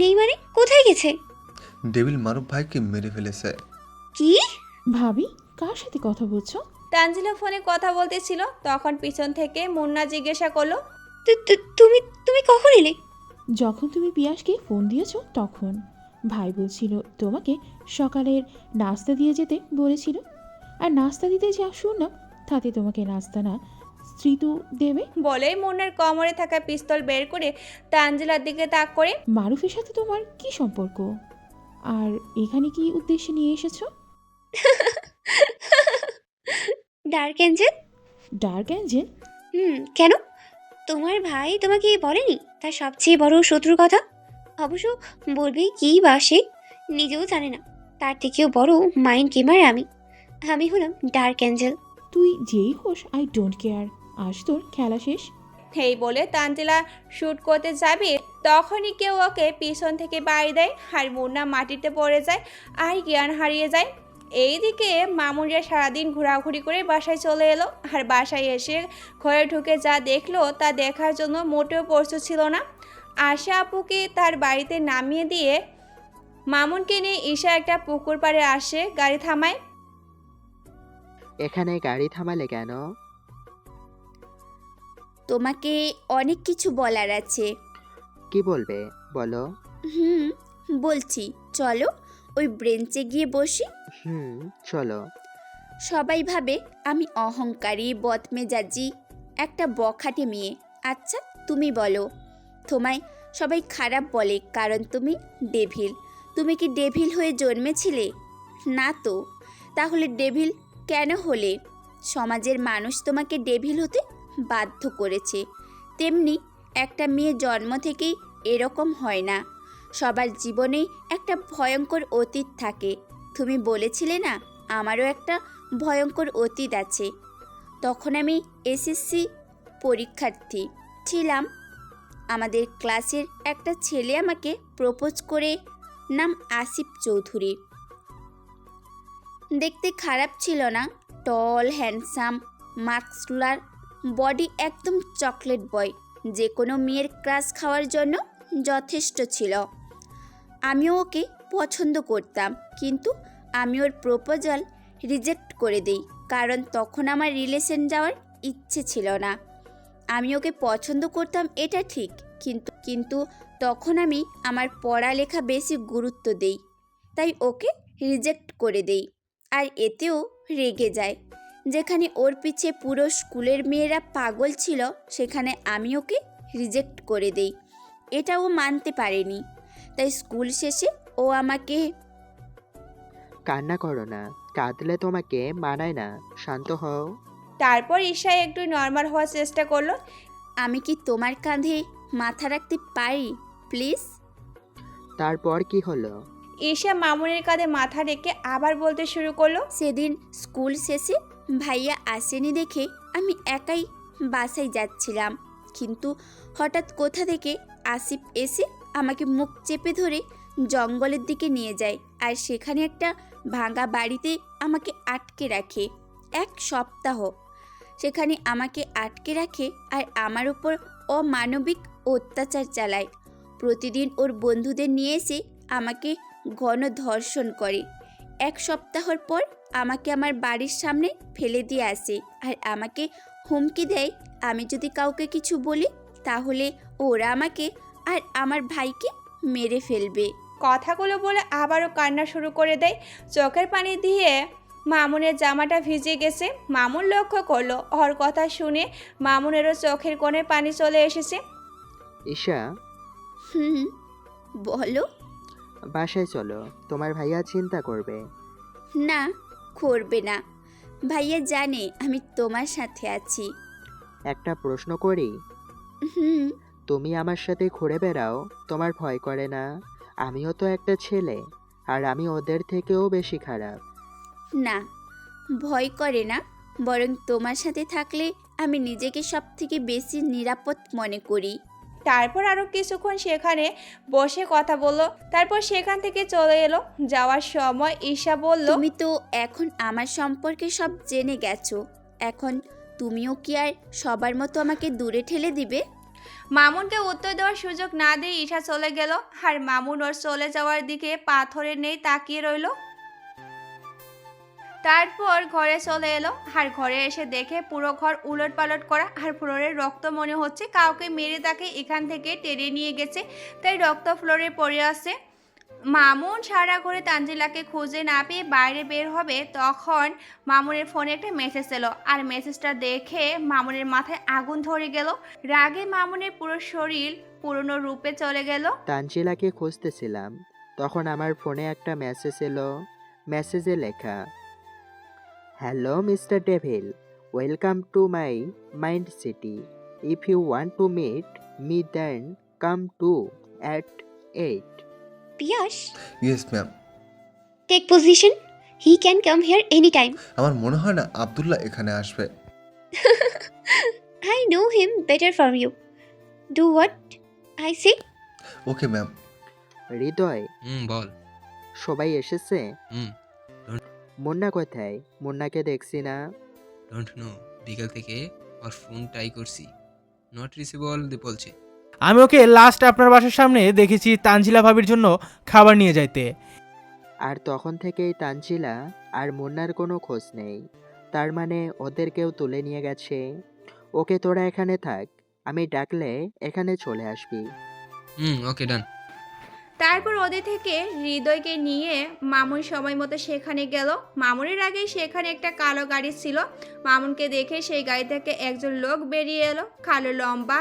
নেই মানে কোথায় গেছে? ডেভিল মারুফ ভাইকে মেরে ফেলেছে। কি? ভাবি, কার সাথে কথা বলছো? তানজিলা ফোনে কথা বলতেছিল, তখন পিছন থেকে মুন্না জিজ্ঞাসা করলো, তুমি কখন এলে? যখন তুমি পিয়াসকে ফোন দিয়েছো তখন। ভাই বলছিল তোমাকে সকালের নাস্তা দিয়ে যেতে বলেছিল, আর নাস্তা দিতে যা শুনলাম তাতে তোমাকে নাস্তা না স্ত্রীতু দেবে বলেই মুন্নার কোমরে থাকা পিস্তল বের করে তানজিলার দিকে তাক করে, মারুফের সাথে তোমার কি সম্পর্ক, আর এখানে কি উদ্দেশ্যে নিয়ে এসেছো? Dark Angel? Dark Angel? কেন? তোমার ভাই তোমাকে বলেনি তার সবচেয়ে বড় শত্রুর কথা? অবশ্য বলবে কি বা সে নিজেও জানে না। তার থেকেও বড় মাইন্ড গেমার আমি হলাম ডার্ক অ্যাঞ্জেল। তুই যেই হোস, আই ডোন্ট কেয়ার। আজ তোর খেলা শেষ। এই বলে তানজিলা শুট করতে যাবে, তখনই কেউ ওকে পিছন থেকে বাড়ি দেয় আর মুন্না মাটিতে পড়ে যায় আর জ্ঞান হারিয়ে যায়। এইদিকে মামুনরা সারাদিন ঘোরাঘুরি করে বাসায় চলে এলো, আর বাসায় এসে ঘরে ঢুকে যা দেখলো তা দেখার জন্য মোটেও প্রস্তুত ছিল না। আশা আপুকে তার বাড়িতে নামিয়ে দিয়ে মামুনকে নিয়ে ঈশা একটা পুকুর পাড়ে আসে, গাড়ি থামায়। এখানে গাড়ি থামালে কেন? তোমাকে অনেক কিছু বলার আছে। কি বলবে বলো? বলছি, চলো ওই ব্রেঞ্চে গিয়ে বসি। চলো। সবাই ভাবে আমি অহংকারী, বদমেজাজি, একটা বখাটে মেয়ে। আচ্ছা তুমি বলো, তোমায় সবাই খারাপ বলে কারণ তুমি ডেভিল। তুমি কি ডেভিল হয়ে জন্মেছিলে? না তো। তাহলে ডেভিল কেন হলে? সমাজের মানুষ তোমাকে ডেভিল হতে বাধ্য করেছে। তেমনি একটা মেয়ে জন্ম থেকেই এরকম হয় না। সবার জীবনেই একটা ভয়ঙ্কর অতীত থাকে। তুমি বলেছিলে না আমারও একটা ভয়ঙ্কর অতীত আছে। তখন আমি এসএসসি পরীক্ষার্থী ছিলাম। আমাদের ক্লাসের একটা ছেলে আমাকে প্রপোজ করে, নাম আসিফ চৌধুরী। দেখতে খারাপ ছিল না, টল, হ্যান্ডসাম, মাস্কুলার, বডি একদম চকলেট বয়, যে কোনো মেয়ের ক্রাশ খাওয়ার জন্য যথেষ্ট ছিল। আমিও ওকে পছন্দ করতাম, কিন্তু আমি ওর প্রপোজাল রিজেক্ট করে দিই, কারণ তখন আমার রিলেশন যাওয়ার ইচ্ছে ছিল না। আমি ওকে পছন্দ করতাম এটা ঠিক, কিন্তু তখন আমি আমার পড়ালেখা বেশি গুরুত্ব দেই, তাই ওকে রিজেক্ট করে দেই। আর এতেও রেগে যায়। যেখানে ওর পিছে পুরো স্কুলের মেয়েরা পাগল ছিল, সেখানে আমি ওকে রিজেক্ট করে দেই। এটা ও মানতে পারেনি, তাই স্কুল শেষে ও আমাকে। কান্না করো না, কাঁদলে তোমাকে মানায় না, শান্ত হও। তারপর ঈশা একটু নর্মাল হওয়ার চেষ্টা করলো। আমি কি তোমার কাঁধে মাথা রাখতে পারি প্লিজ? তারপর কি হলো? ঈশা মামুনের কাঁধে মাথা রেখে আবার বলতে শুরু করলো। সেদিন স্কুল শেষে ভাইয়া আসেনি দেখে আমি একাই বাসায় যাচ্ছিলাম, কিন্তু হঠাৎ কোথা থেকে আসিফ এসে আমাকে মুখ চেপে ধরে জঙ্গলের দিকে নিয়ে যায়, আর সেখানে একটা ভাঙা বাড়িতে আমাকে আটকে রাখে 1 সপ্তাহ। সেখানে আমাকে আটকে রাখে আর আমার উপর অমানবিক অত্যাচার চালায়। প্রতিদিন ওর বন্ধুদের নিয়ে এসে আমাকে গণধর্ষণ করে। 1 সপ্তাহর পর আমাকে আমার বাড়ির সামনে ফেলে দিয়ে আসে আর আমাকে হুমকি দেয়, আমি যদি কাউকে কিছু বলি তাহলে ওরা আমাকে আর আমার ভাইকে মেরে ফেলবে। কথাগুলো বলে আবারও কান্না শুরু করে দেয়। চোখের পানি দিয়ে মামুনের জামাটা ভিজে গেছে। মামুন লক্ষ্য করলো ওর কথা শুনে মামুনেরও চোখের কোণে পানি চলে এসেছে। ঈশা, বলো। বাসায় চলো, তোমার ভাইয়া চিন্তা করবে। না, করবে না। ভাইয়া জানে আমি তোমার সাথে আছি। একটা প্রশ্ন করি, তুমি আমার সাথে ঘুরে বেড়াও, তোমার ভয় করে না? আমিও তো একটা ছেলে, আর আমি ওদের থেকেও বেশি খারাপ। না, ভয় করে না, বরং তোমার সাথে থাকলে আমি নিজেকে সব থেকে বেশি নিরাপদ মনে করি। তারপর আরও কিছুক্ষণ সেখানে বসে কথা বললো। তারপর সেখান থেকে চলে এলো। যাওয়ার সময় ঈশা বলল, তুমি তো এখন আমার সম্পর্কে সব জেনে গেছো, এখন তুমিও কি আর সবার মতো আমাকে দূরে ঠেলে দিবে? মামুনকে উত্তর দেওয়ার সুযোগ না দিয়ে ঈশা চলে গেল, আর মামুন ওর চলে যাওয়ার দিকে পাথরের নেই তাকিয়ে রইল। তারপর ঘরে চলে এলো, আর ঘরে এসে দেখে পুরো ঘর উলটপালট করা, আর ফ্লোরে রক্ত মনে হচ্ছে কাউকে মেরে তাকে এখান থেকে টেনে নিয়ে গেছে, তাই রক্ত ফ্লোরে পড়ে আছে। মামুন সারা ঘরে তানজিলাকে খুঁজে না পেয়ে বাইরে বের হবে, তখন মামুনের ফোনে একটা মেসেজ এলো, আর মেসেজটা দেখে মামুনের মাথায় আগুন ধরে গেল। রাগে মামুনের পুরো শরীর পুরনো রূপে চলে গেল। তানজিলাকে খুঁজতেছিলাম, তখন আমার ফোনে একটা মেসেজ এলো। মেসেজে লেখা, hello mister Devil, welcome to my mind city. If you want to meet me then come to at 8. Piyas, yes ma'am. Take position, he can come here any time. আমার মনে হয় না আব্দুল্লাহ এখানে আসবে। I know him better from you. Do what I say. Okay ma'am. Hriday, বল। সবাই এসেছে? হুম। মুন্না কোথায়? মুন্নাকে দেখছি না। ডোন্ট নো, বিকেল থেকে ওর ফোন ট্রাই করছি, নট রিচেবল বলছে। আমি ওকে লাস্ট আপনার বাসার সামনে দেখেছি তানজিলা ভাবির জন্য খাবার নিয়ে যাইতে। আর তখন থেকেই তানজিলা আর মুন্নার কোনো খোঁজ নেই। তার মানে ওদের কেউ তুলে নিয়ে গেছে। ওকে, তোরা এখানে থাক, আমি ডাকলে এখানে চলে আসবি। ওকে ডান। তারপর ওদের থেকে হৃদয়কে নিয়ে মামুন সময় মতো সেখানে গেল। মামুনের আগে সেখানে একটা কালো গাড়ি ছিল। মামুনকে দেখে সেই গাড়ি থেকে একজন লোক বেরিয়ে এলো। কালো লম্বা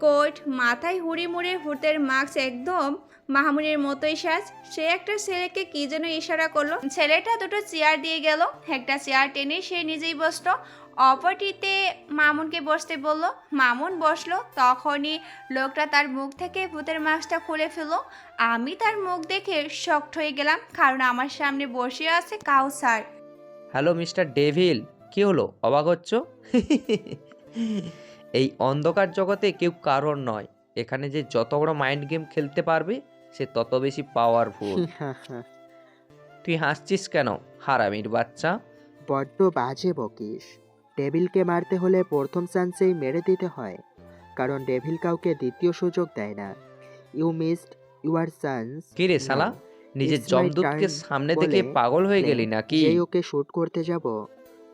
কোট, মাথায় হুড়ি মুড়ে ভূতের মাস্ক, একদম মাহমুনের মতোই সাজ। সে একটা ছেলেকে কি যেন ইশারা করলো। ছেলেটা দুটো চেয়ার দিয়ে গেল। একটা চেয়ার টেনে সে নিজেই বসলো, অপরটিতে মামুনকে বসতে বলল। মামুন বসলো। তখনই লোকটা তার মুখ থেকে ভূতের মাস্কটা খুলে ফেললো। আমি তার মুখ দেখে শকড হয়ে গেলাম, কারণ আমার সামনে বসে আছে কাউসার। হ্যালো মিস্টার ডেভিল, কি হলো, অবাক হচ্ছ? এই অন্ধকার জগতে কেউ কারণ নয়। এখানে যে যত বড় মাইন্ড গেম খেলতে পারবে সে তত বেশি পাওয়ারফুল। তুই হাসছিস কেন, হারামির বাচ্চা? বড্ড বাজে বকিস। ডেভিলকে মারতে হলে প্রথম চান্সেই মেরে দিতে হয়, কারণ ডেভিল কাউকে দ্বিতীয় সুযোগ দেয় না। You missed your chance. কি রে শালা, নিজের জমদূতকে সামনে দেখে পাগল হয়ে গেলি নাকি? যেই ওকে শুট করতে যাব,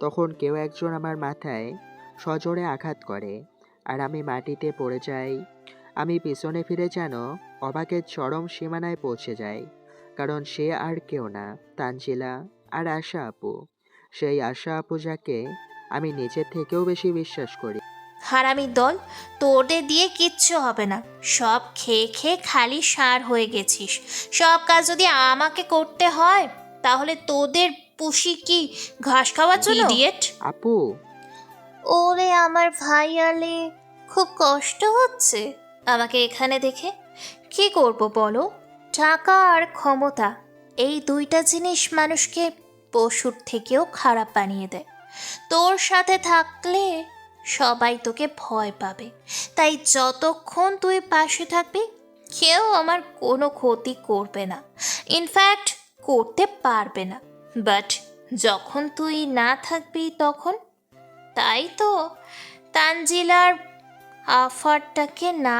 তখন কেউ একজন আমার মাথায় সজোরে আঘাত করে আর আমি মাটিতে পড়ে যাই। আমি পিছনে ফিরে যেন অবাকের চরম সীমানায় পৌঁছে যাই, কারণ সে আর কেউ না, তানজিলা আর আশা আপু। সেই আশা আপু যাকে আমি নিজের থেকেও বেশি বিশ্বাস করি। হারামির দল, তোদের দিয়ে কিচ্ছু হবে না। সব খেয়ে খেয়ে খালি সার হয়ে গেছিস। সব কাজ যদি আমাকে করতে হয়, তাহলে তোদের পুষি কি ঘাস খাওয়ার জন্য? ইডিয়েট। আপু, ওরে আমার ভাই আলে, খুব কষ্ট হচ্ছে আমাকে এখানে দেখে। কি করব বলো? টাকা আর ক্ষমতা, এই দুইটা জিনিস মানুষকে পশুর থেকেও খারাপ বানিয়ে দেয়। তোর সাথে থাকলে সবাই তোকে ভয় পাবে, তাই যতক্ষণ তুই পাশে থাকবি কেউ আমার কোনো ক্ষতি করবে না, ইনফ্যাক্ট করতে পারবে না। বাট যখন তুই না থাকবি তখন, তাই তো তানজিলার অফারটাকে না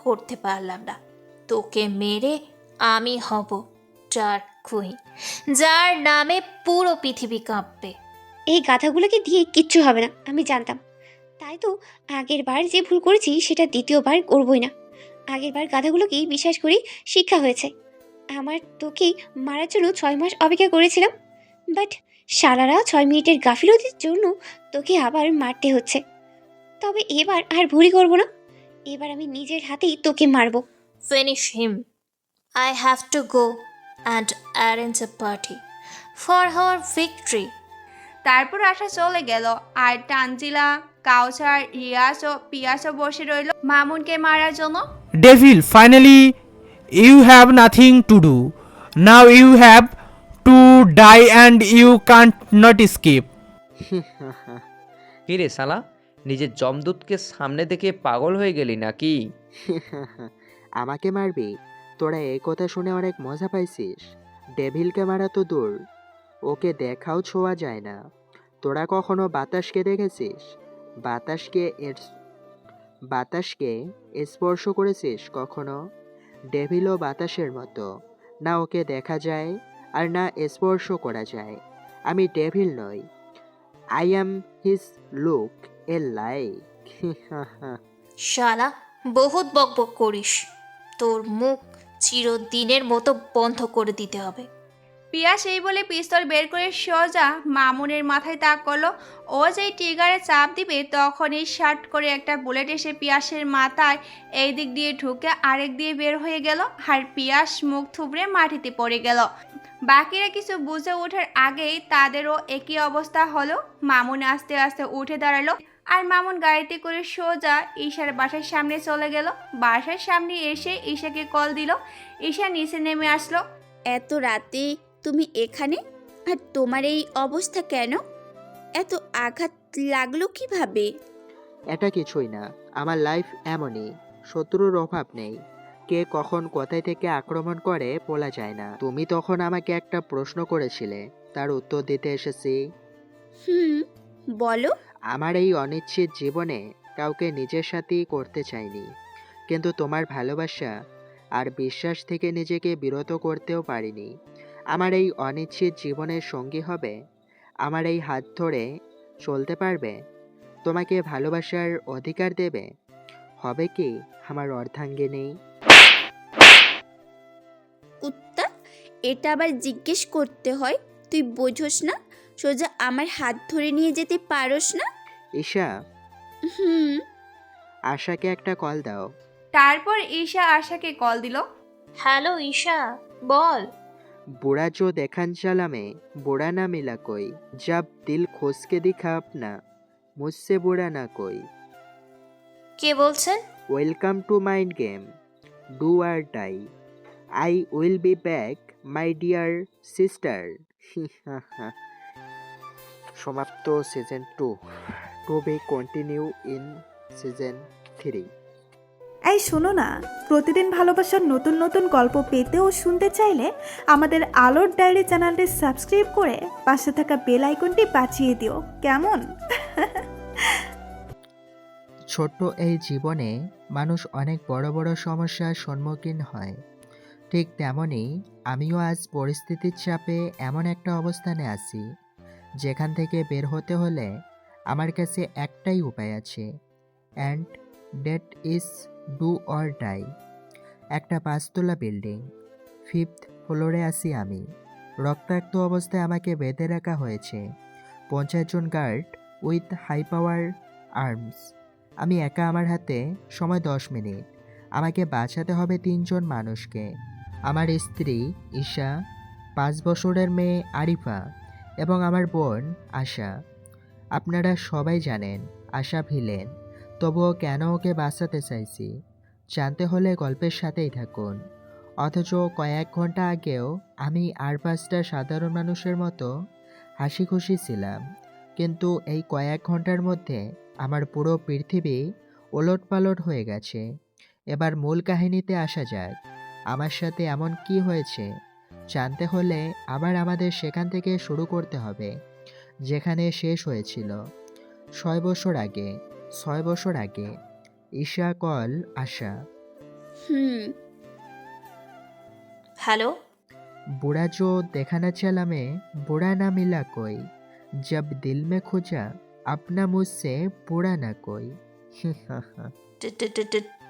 করতে পারলাম না। তোকে মেরে আমি হব ডার্ক কুইন, যার নামে পুরো পৃথিবী কাঁপবে। এই গাধাগুলোকে দিয়ে কিচ্ছু হবে না, আমি জানতাম। তাই তো আগের বার যে ভুল করেছি সেটা দ্বিতীয়বার করবই না। আগের বার গাধাগুলোকেই বিশ্বাস করি শিক্ষা হয়েছে। আমার তোকে মারার জন্য 6 মাস অপেক্ষা করেছিলাম, বাট সারারা 6 মিনিটের গাফিলতির জন্য তোকে আবার মারতে হচ্ছে। তবে এবার আর ভুলই করব না। এবার আমি নিজের হাতেই তোকে মারবো। Finish him. I have to go and arrange a party for her victory. তারপর আশা চলে গেল, আর তানজিলা, কাউসার, রিয়াজ ও পিয়াসও বসে রইল মামুনকে মারার জন্য। Devil, finally you have nothing to do. Now you have to die and you can't not escape. কি রে শালা, নিজের জমদূতকে সামনে দেখে পাগল হয়ে গেলি নাকি? আমাকে মারবি? তোরা এই কথা শুনে অনেক মজা পাইছিস? ডেভিলকে মারা তো দূর, ওকে দেখাও ছোঁয়া যায় না। তোরা কখনো বাতাসকে দেখেছিস? বাতাসকে স্পর্শ করেছিস কখনো? ডেভিলও বাতাসের মতো, না ওকে দেখা যায় আর না স্পর্শ করা যায়। আমি ডেভিল নই, I am his look A like. শালা, বহুত বকবক করিস। তোর মুখ চিরদিনের মতো বন্ধ করে দিতে হবে। পিয়াস এই বলে পিস্তল বের করে সোজা মামুনের মাথায় তাক করলো। ও যেই ট্রিগারে চাপ দিবে, তখনই শার্ট করে একটা বুলেট এসে পিয়াসের মাথায় এই দিক দিয়ে ঢুকে আরেক দিয়ে বের হয়ে গেল, আর পিয়াস মুখ থুবড়ে মাটিতে পড়ে গেল। বাকিরা কিছু বুঝে ওঠার আগেই তাদেরও একই অবস্থা হলো। মামুন আস্তে আস্তে উঠে দাঁড়ালো, আর মামুন গাড়িতে করে সোজা ঈশার বাসার সামনে চলে গেল। বাসার সামনে এসে ঈশাকে কল দিল। ঈশা নিচে নেমে আসলো। এত রাতে তুমি এখানে, আর তোমার এই অবস্থা কেন? এত আঘাত লাগলো কিভাবে? এটা কিছুই না, আমার লাইফ এমনই, শত্রুর অভাব নেই। কে কখন কোথায় থেকে আক্রমণ করে বলা যায় না। তুমি তখন আমাকে একটা প্রশ্ন করেছিলে, তার উত্তর দিতে এসেছি। বলো। আমার এই অনিশ্চিত জীবনে কাউকে নিজের সাথেই করতে চাইনি, কিন্তু তোমার ভালোবাসা আর বিশ্বাস থেকে নিজেকে বিরত করতেও পারিনি। আমার এই অনিশ্চিত জীবনের সঙ্গী হবে, আমার এই হাত ধরে চলতে পারবে, তোমাকে ভালোবাসার অধিকার দেবে, হবে কি আমার অর্ধাঙ্গিনী? কুত্তা। এটা আবার জিজ্ঞেস করতে হয়? তুই বোঝোস না? সোজা আমার হাত ধরে নিয়ে যেতে পারোস না? ঈশা, হুম। আশাকে একটা কল দাও। তারপর ঈশা আশাকে কল দিল। হ্যালো ঈশা, বল। बुरा जो देखन चला में बुरा ना मिला कोई, जब दिल खोस के दिखा अपना मुझसे बुरा ना कोई। কে বলছেন? Welcome to mind game, do or die. I will be back my dear sister. সমাপ্ত season 2, to be continue in season 3। এই শোনো না, প্রতিদিন ভালোবাসার নতুন নতুন গল্প পেতে ও শুনতে চাইলে আমাদের আলোর ডায়েরি চ্যানেলটি সাবস্ক্রাইব করে পাশে থাকা বেল আইকনটি বাজিয়ে দিও, কেমন? ছোট্ট এই জীবনে মানুষ অনেক বড় বড় সমস্যার সম্মুখীন হয়। ঠিক তেমনই আমিও আজ পরিস্থিতির চাপে এমন একটা অবস্থানে আছি যেখান থেকে বের হতে হলে আমার কাছে একটাই উপায় আছে, and that is do or die. একটা 5তলা বিল্ডিং, 5th ফ্লোরে আছি আমি। রক্তাক্ত অবস্থায় আমাকে বেঁধে রাখা হয়েছে 50 জন guard with high power arms. আমি একা, আমার হাতে সময় 10 মিনিট। আমাকে বাঁচাতে হবে 3 জন মানুষকে, আমার স্ত্রী ঈশা, 5 বছরের মেয়ে আরিফা এবং আমার বোন আশা। আপনারা সবাই জানেন আশা ভিলেন, তবুও কেন ওকে বাঁচাতে চাইছি জানতে হলে গল্পের সাথেই থাকুন। অথচ কয়েক ঘন্টা আগেও আমি আর 5টা সাধারণ মানুষের মতো হাসি খুশি ছিলাম, কিন্তু এই কয়েক ঘন্টার মধ্যে আমার পুরো পৃথিবী ওলটপালট হয়ে গেছে। এবার মূল কাহিনীতে আসা যাক। আমার সাথে এমন কি হয়েছে জানতে হলে আবার আমাদের সেখান থেকে শুরু করতে হবে যেখানে শেষ হয়েছিল 6 বছর আগে। 6 বছর আগে। ঈশা কল আশা। হ্যালো। बुरा जो देखा न चला में बुरा ना मिला कोई, जब दिल में खोजा अपना मुझसे बुरा ना कोई।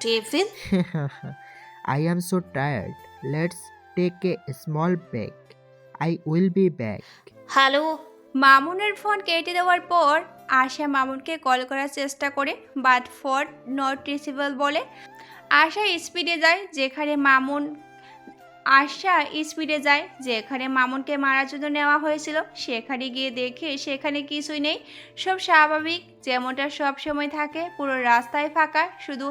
Devil. I am so tired. Let's take a small break. I will be back. Hello. মামুনের ফোন কেটে দেওয়ার পর আশা মামুনকে কল করার চেষ্টা করে, বাট ফর নট রিসিভেবল বলে। আশা স্পিডে যায় যেখানে মামুনকে মারার জন্য নেওয়া হয়েছিল। সেখানে গিয়ে দেখে সেখানে কিছুই নেই, সব স্বাভাবিক যেমনটা সব সময় থাকে। পুরো রাস্তায় ফাঁকা, শুধু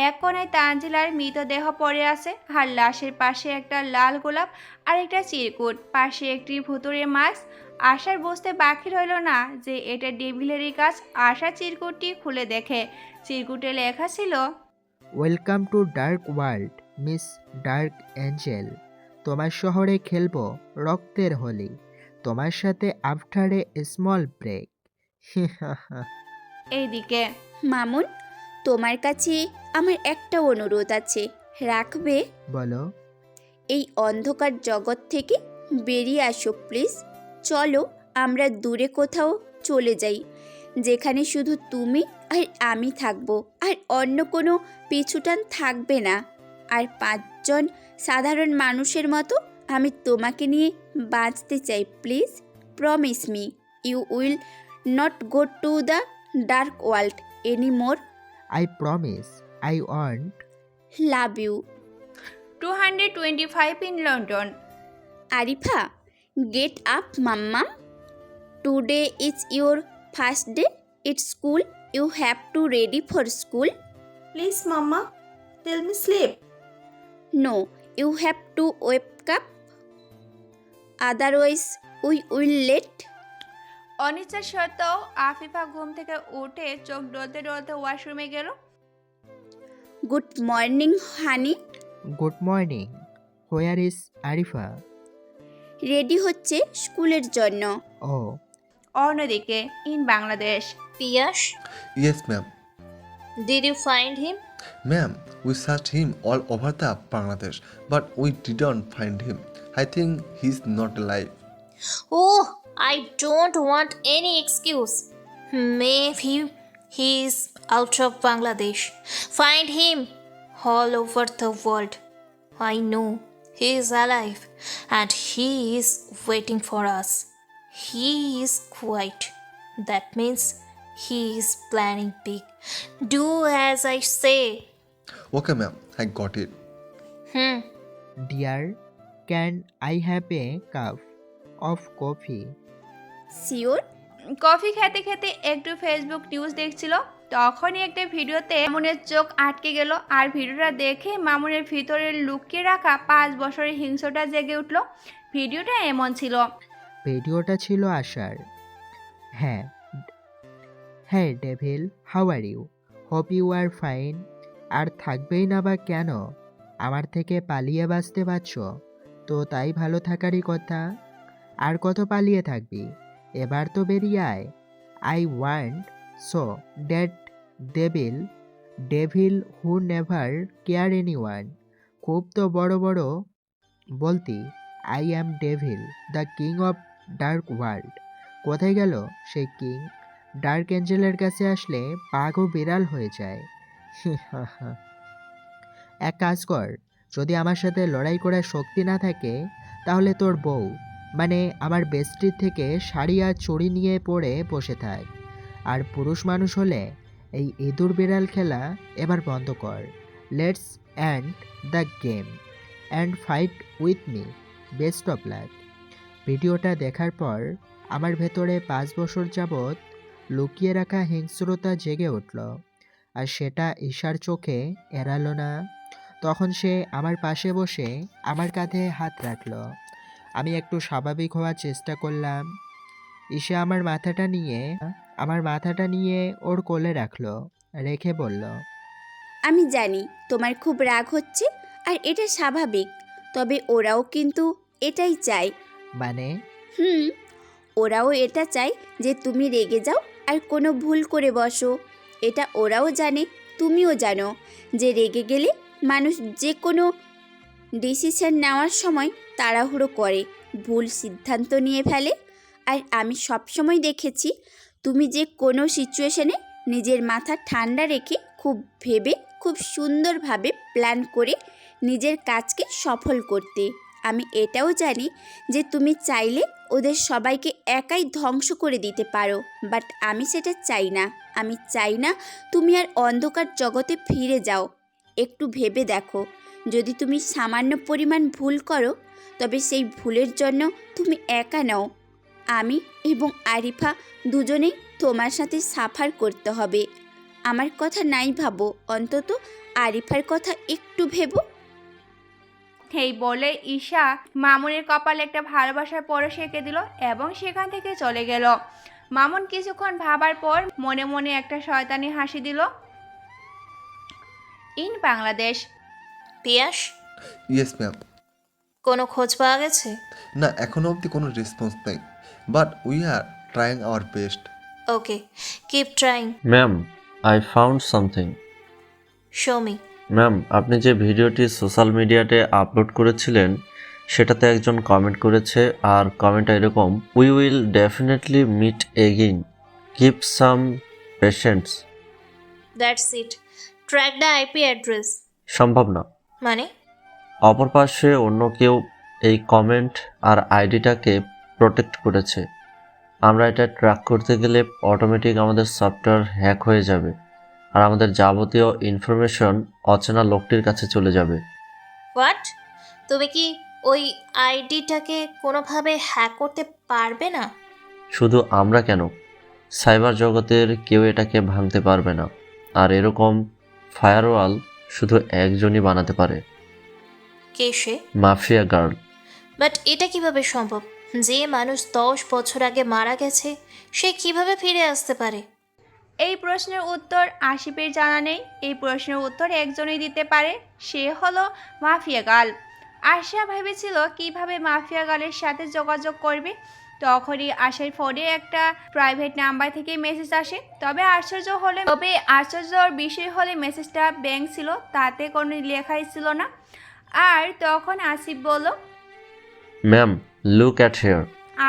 এক কোণায় তানজিলার মৃতদেহ পড়ে আছে, আর লাশের পাশে একটা লাল গোলাপ আর একটা চিরকুট, পাশে একটি ভুতুড়ে মাছ। আশার বুঝতে বাকি রইল না যে এটা ডেভিলেরই কাজ। আশা চিরকুটটি খুলে দেখে চিরকুটে লেখা ছিল, welcome to dark world miss dark Angel. তোমার শহরে খেলবো রক্তের হোলি, তোমার সাথে আফটার এ স্মল ব্রেক। এইদিকে মামুন, তোমার কাছে আমার একটা অনুরোধ আছে, রাখবে? বলো। এই অন্ধকার জগৎ থেকে বেরিয়ে আসো প্লিজ। চলো আমরা দূরে কোথাও চলে যাই, যেখানে শুধু তুমি আর আমি থাকবো, আর অন্য কোনো পিছুটান থাকবে না। আর 5 জন সাধারণ মানুষের মতো আমি তোমাকে নিয়ে বাঁচতে চাই please. Promise me you will not go to the dark world any more. I promise I won't. Love you. 225 in London. Arifa, get up মাম্মাম। Today is your first day at school. You have to ready for school. Please mama, tell me sleep. No, you have to wake up. Otherwise, we will late. অনিচ্ছা সত্ত্বেও আফিফা ঘুম থেকে উঠে চোখ ডলতে ডলতে ওয়াশরুমে গেল। Good morning, honey. Good morning. Where is Arifa? Ready হচ্ছে স্কুলের জন্য। Oh. অন্যদিকে in Bangladesh. Piyas, Yes, ma'am. did you find him? Ma'am, we searched him all over the Bangladesh, but we didn't find him. I think he's not alive. Oh, I don't want any excuse. Maybe he's out of Bangladesh. Find him all over the world. I know He is alive and he is waiting for us. He is quiet. That means he is planning big. Do as I say. Okay, ma'am, I got it. Dear, can I have a cup of coffee? Sure? Coffee খেতে খেতে একটু ফেসবুক নিউজ দেখছিল, তখনই একটা ভিডিওতে মামুনের চোখ আটকে গেল। আর ভিডিওটা দেখে মামুনের ভিতরে লুকিয়ে রাখা 5 বছরের হিংস্রতা জেগে উঠল। ভিডিওটা এমন ছিল। ভিডিওটা ছিল আশার। হ্যাঁ হ্যাঁ devil, how are you? Hope you are fine. আর থাকবেই না বা কেন? আমার থেকে পালিয়ে বাঁচতে পারছো তো তাই ভালো থাকারই কথা। আর কত পালিয়ে থাকবি? এবার তো বেরিয়ে আয়। I want so that devil who never care anyone. খুব তো বড় বড় বলতি। I am devil, the king of dark world. কোথায় গেল সেই কিং? ডার্ক এঞ্জেলের কাছে আসলে বাঘও বিড়াল হয়ে যায়। এক কাজ কর, যদি আমার সাথে লড়াই করার শক্তি না থাকে তাহলে তোর বউ মানে আমার বেস্টির থেকে শাড়ি আর চুড়ি নিয়ে পরে বসে থাক। আর পুরুষ মানুষ হলে এই ইঁদুর বিড়াল খেলা এবার বন্ধ কর। Let's and the game and fight with me. Best of luck. ভিডিওটা দেখার পর আমার ভেতরে 5 বছর যাবৎ লুকিয়ে রাখা হিংস্রতা জেগে উঠল। আর সেটা ঈশার চোখে এড়ালো না। তখন সে আমার পাশে বসে আমার কাঁধে হাত রাখল। আমি একটু স্বাভাবিক হওয়ার চেষ্টা করলাম। ঈশা আমার মাথাটা নিয়ে ওর কোলে রাখলো, রেখে বলল, আমি জানি তোমার খুব রাগ হচ্ছে আর এটা স্বাভাবিক, তবে ওরাও কিন্তু এটাই চায়। মানে? ওরাও এটা চায় যে তুমি রেগে যাও আর কোনো ভুল করে বসো। এটা ওরাও জানে, তুমিও জানো যে রেগে গেলে মানুষ যে কোনো ডিসিশন নেওয়ার সময় তাড়াহুড়ো করে, ভুল সিদ্ধান্ত নিয়ে ফেলে। আর আমি সবসময় দেখেছি তুমি যে কোনো সিচুয়েশনে নিজের মাথা ঠান্ডা রেখে খুব সুন্দরভাবে প্ল্যান করে নিজের কাজকে সফল করতে। আমি এটাও জানি যে তুমি চাইলে ওদের সবাইকে একাই ধ্বংস করে দিতে পারো, বাট আমি সেটা চাই না। আমি চাই না তুমি আর অন্ধকার জগতে ফিরে যাও। একটু ভেবে দেখো, যদি তুমি সামান্য পরিমাণ ভুল করো তবে সেই ভুলের জন্য তুমি একা নও, আমি এবং আরিফা দুজনেই তোমার সাথে সাফার করতে হবে। আমার কথা নাই ভাবো, অন্তত আরিফার কথা একটু ভেবো। এই বলে ঈশা মামুনের কপালে একটা ভালোবাসার পরশ এঁকে দিল এবং সেখান থেকে চলে গেল। মামুন কিছুক্ষণ ভাবার পর মনে মনে একটা শয়তানি হাসি দিল। In Bangladesh. Piyas, yes ma'am. কোনো খোঁজ পাওয়া গেছে? না, এখনো অবধি কোনো রেসপন্স নেই, but we are trying our best. Okay, keep trying. Ma'am, I found something. Show me. Ma'am, আপনি যে ভিডিওটি সোশ্যাল মিডিয়াতে আপলোড করেছিলেন সেটাতে একজন কমেন্ট করেছে, আর কমেন্টটা এরকম: we will definitely meet again, keep some patience. That's it. Track the IP address. সম্ভব না। মানে? অপর পাশে অন্য কেউ এই কমেন্ট আর আইডিটাকে প্রোটেক্ট করেছে। আমরা এটা ট্র্যাক করতে গেলে অটোমেটিক আমাদের সফটওয়্যার হ্যাক হয়ে যাবে আর আমাদের যাবতীয় ইনফরমেশন অচেনা লোকটির কাছে চলে যাবে। হোয়াট? তুমি কি ওই আইডিটাকে কোনোভাবে হ্যাক করতে পারবে না? শুধু আমরা কেন, সাইবার জগতের কেউ এটাকে ভাঙতে পারবে না। আর এরকম ফায়ারওয়াল শুধু একজনই বানাতে পারে। কে সে? Mafia girl. বাট এটা কিভাবে সম্ভব? যে মানুষ 10 বছর আগে মারা গেছে সে কিভাবে ফিরে আসতে পারে? এই প্রশ্নের উত্তর আশিপের জানা নেই। এই প্রশ্নের উত্তর একজনই দিতে পারে, সে হলো মাফিয়া গার্ল। আশা ভেবেছিল কিভাবে মাফিয়া গার্লের সাথে যোগাযোগ করবে। তখনই আশার ফোনে একটা প্রাইভেট নাম্বার থেকে মেসেজ আসে। তবে আশ্চর্যর বিষয় হলে মেসেজটা ব্যাংক ছিল, তাতে কোনো লেখাই ছিল না। আর তখন আসিফ বলল, ম্যাম, লুক অ্যাট হিয়ার।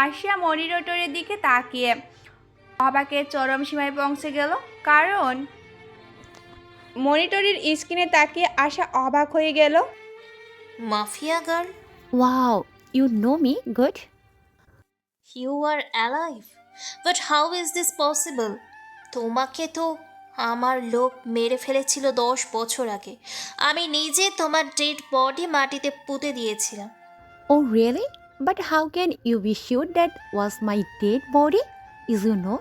আশা মনিটরের দিকে তাকিয়ে অবাকের চরম সীমায় পৌঁছে গেল, কারণ মনিটরের স্ক্রিনে তাকিয়ে আশা অবাক হয়ে গেল। Mafia girl. Wow, you know me good. You are alive, but how is this possible? তোমাকে তো আমার লোক মেরে ফেলেছিল 10 বছর আগে। আমি নিজে তোমার ডেড বডি মাটিতে পুঁতে দিয়েছিলাম। Oh really? But how can you be sure that was my dead body? Is you know,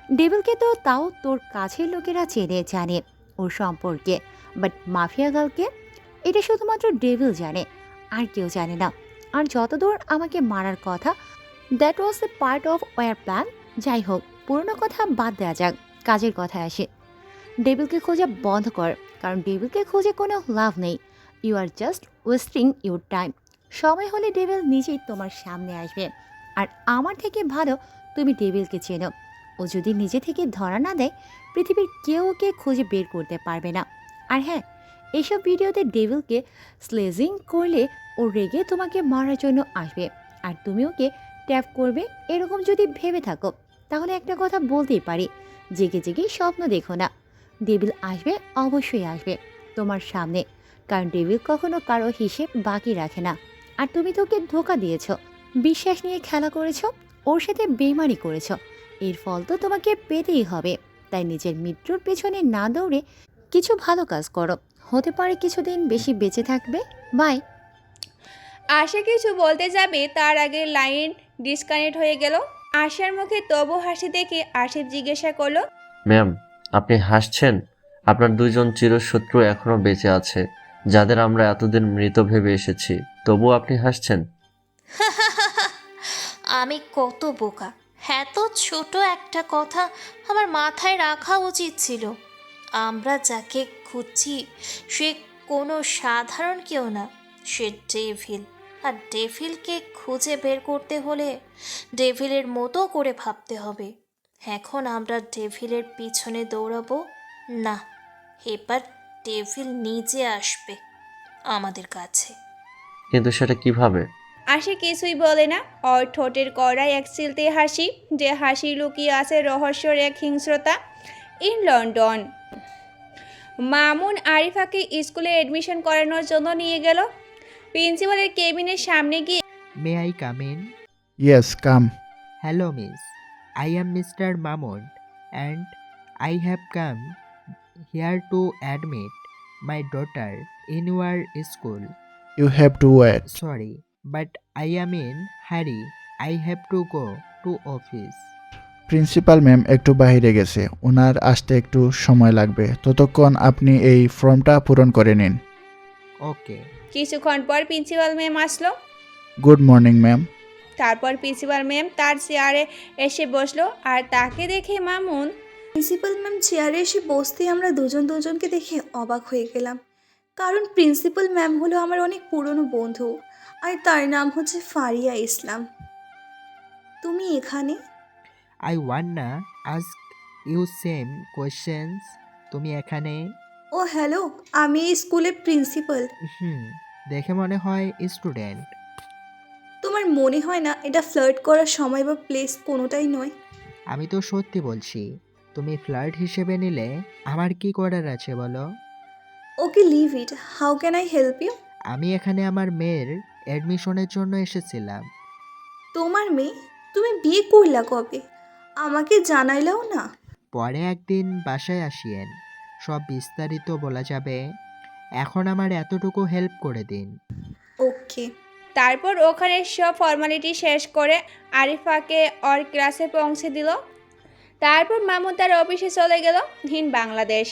ডেভিলকে তো তাও তোর কাছের লোকেরা চেনে জানে ওর সম্পর্কে, বাট মাফিয়া গার্লকে এটা শুধুমাত্র ডেভিল জানে, আর কেউ জানে না। আর যতদূর আমাকে মারার কথা, that was a part of our plan. যাই হোক, পুরনো কথা বাদ দেওয়া যাক, কাজের কথায় আসে। ডেভিলকে খোঁজা বন্ধ কর, কারণ ডেভিলকে খুঁজে কোনো লাভ নেই। You are just wasting your time. সময় হলে ডেভিল নিজেই তোমার সামনে আসবে। আর আমার থেকে ভালো তুমি ডেভিলকে চেনো। ও যদি নিজে থেকে ধরা না দেয়, পৃথিবীর কেউ ওকে খুঁজে বের করতে পারবে না। আর হ্যাঁ, এইসব ভিডিওতে ডেভিলকে স্লেজিং করলে ও রেগে তোমাকে মারার জন্য আসবে, আর তুমি ওকে ট্যাপ করবে। এরকম যদি ভেবে থাকো, তাহলে একটা কথা বলতেই পারি, জেগে জেগে স্বপ্ন দেখো না। ডেভিল আসবে, অবশ্যই আসবে তোমার সামনে, কারণ ডেভিল কখনো কারো হিসেব বাকি রাখে না। আর তুমি তোকে ধোকা দিয়েছ, বিশ্বাস নিয়ে খেলা করেছ, ওর সাথে বেইমানি করেছ, এর ফল তো তোমাকে পেতেই হবে। তাই নিজের মৃত্যুর পেছনে না দৌড়ে কিছু ভালো কাজ করো, হতে পারে কিছুদিন বেশি বেঁচে থাকবে। বাই। আশা কিছু বলতে যাবে, তার আগে লাইন ডিসকানেক্ট হয়ে গেল। আশার মুখে তবু হাসি দেখে আসিফ জিজ্ঞাসা করলো, ম্যাম, আপনি হাসছেন? আপনার দুজন চিরশত্রু এখনও বেঁচে আছে, যাদের আমরা এতদিন মৃত ভেবে এসেছি, তবুও আপনি হাসছেন? আমি কত বোকা! এত ছোট একটা কথা আমার মাথায় রাখা উচিত ছিল। আমরা যাকে খুঁজছি সে কোনো সাধারণ কেউ না, সে ডেভিল। আর ডেভিলকে খুঁজে বের করতে হলে ডেভিলের মতো করে ভাবতে হবে। এখন আমরা ডেভিলের পিছনে দৌড়াবো না, এবার ডেভিল নিজে আসবে আমাদের কাছে। কিন্তু সেটা কিভাবে? আশা কিছুই বলে না। ওর ঠোঁটের কড়াই এক চিলতে হাসি, যে হাসি লুকিয়ে আছে রহস্যের এক হিংস্রতা। ইন লন্ডন, মামুন আরিফাকে স্কুলে অ্যাডমিশন করানোর জন্য নিয়ে গেল। প্রিন্সিপালের কেবিনের সামনে গিয়ে, may I come in? Yes, come. Hello miss, I am mister Mamun and I have come here to admit my daughter in your school. You have to wait. Sorry, but I am in hurry, I have to go to office. Principal ma'am একটু বাইরে গেছে, ওনার আসতে একটু সময় লাগবে, ততক্ষণ আপনি এই ফর্মটা পূরণ করে নিন। ওকে। কিছুক্ষণ পর প্রিন্সিপাল ম্যাম আসলো। Good morning ma'am. তারপর প্রিন্সিপাল ম্যাম তার চেয়ারে এসে বসলো, আর তাকে দেখে মামুন। প্রিন্সিপাল ম্যাম চেয়ারে এসে বসতেই আমরা দুজনকে দেখে অবাক হয়ে গেলাম, কারণ প্রিন্সিপাল ম্যাম হলো আমার অনেক পুরনো বন্ধু, আর তার নাম হচ্ছে ফারিয়া ইসলাম। তুমি এখানে? I wanna ask you same questions. তুমি এখানে? ও হ্যালো, আমি এই স্কুলের প্রিন্সিপাল। দেখে মনে হয় স্টুডেন্ট। তোমার মনে হয় না এটা ফ্লার্ট করার সময় বা প্লেস কোনোটাই নয়? আমি তো সত্যি বলছি, তুমি ফ্লার্ট হিসেবে নিলে আমার কি করার আছে বলো? Okay, leave it. How can I help you? আমি এখানে আমার মেয়ের অ্যাডমিশনের জন্য এসেছিলাম। তোমার মেয়ে? তুমি বিয়ে করলা কবে? আমাকে জানাইলাও না। পরে একদিন বাসায় আসিয়েন, সব বিস্তারিত বলা যাবে। এখন আমার এতটুকু হেল্প করে দিন। ওকে। তারপর ওখানে সব ফর্মালিটি শেষ করে আরিফাকে ওর ক্লাসে পৌঁছে দিল। তারপর মামুন তার অফিসে চলে গেল। In Bangladesh.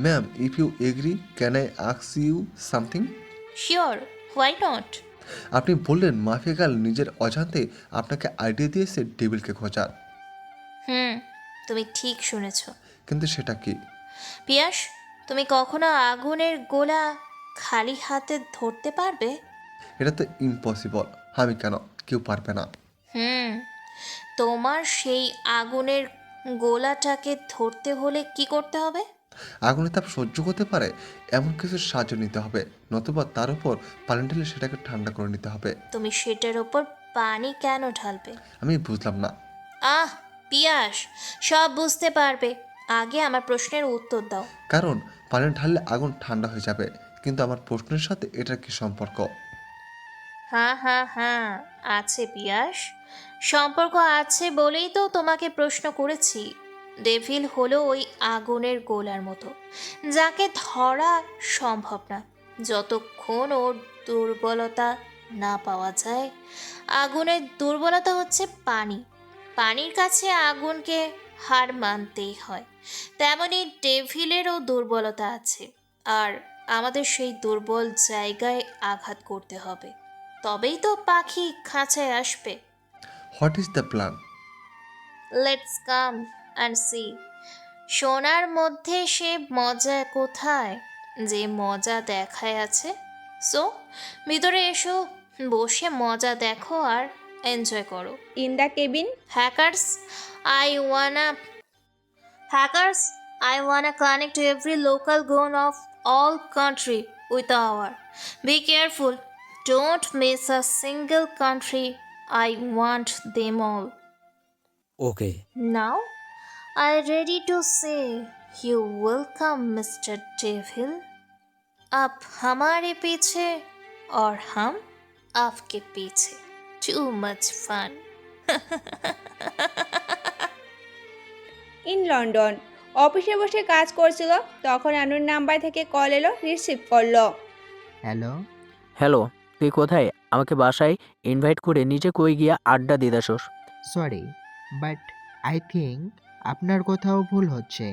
Ma'am, if you agree, can I ask you something? Sure, why not? আপনি বললেন মাফিয়া গার্ল নিজের অজান্তে আপনাকে আইডিয়া দিয়েছে ডেভিলকে খোঁজার। তুমি ঠিক শুনেছ। কিন্তু সেটা কি? পিয়াস, তুমি কখনো আগুনের গোলা খালি হাতে ধরতে পারবে? এটা তো ইম্পসিবল। আমি কেন? কেউ পারবে না। তোমার সেই আগুনের গোলাটাকে ধরতে হলে কি করতে হবে? আগুনের তাপ সহ্য করতে পারে এমন কিছু সাহায্য নিতে হবে, নতুবা তার উপর পানি ঢেলে সেটাকে ঠান্ডা করে নিতে হবে। তুমি সেটার উপর পানি কেন ঢালবে? আমি বুঝলাম না। পিয়াস, সব বুঝতে পারবে, আগে আমার প্রশ্নের উত্তর দাও। কারণ পানি ঢাললে আগুন ঠান্ডা হয়ে যাবে, কিন্তু আমার প্রশ্নের সাথে এটার কি সম্পর্ক? হ্যাঁ হ্যাঁ হ্যাঁ, আছে পিয়াস। সম্পর্ক আছে বলেই তো তোমাকে প্রশ্ন করেছি। ডেভিল হলো ওই আগুনের গোলার মতো, যাকে ধরা সম্ভব না যতক্ষণ ওর দুর্বলতা না পাওয়া যায়। আগুনের দুর্বলতা হচ্ছে পানি, পানির কাছে আগুনকে হার মানতেই হয়। তেমনি ডেভিলেরও দুর্বলতা আছে, আর আমাদের সেই দুর্বল জায়গায় আঘাত করতে হবে, তবেই তো পাখি খাঁচায় আসবে। What is the plan? Let's come and see. সোনার মধ্যে সে মজা কোথায় যে মজা দেখায় আছে? সো ভিতরে এসো, বসে মজা দেখো আর এনজয় করো। In the cabin. Hackers I wanna connect to every local gone of all country with our. Be careful, don't miss a single country. I want them all. Okay. Now, I ready to say you welcome Mr. Devil. आप हमारे पीछे और हम आपके पीछे. Too much fun. In London. অফিসে বসে কাজ করছিল, তখন আনুর নাম্বার থেকে কল এলো, রিসিভ করলো। হ্যালো। হ্যালো, তুই কোথায়? আমাকে বাসায় ইনভাইট করে নিজে কই গিয়া আড্ডা দিদাসোস? সরি, বাট আই থিঙ্ক আপনার কোথাও ভুল হচ্ছে।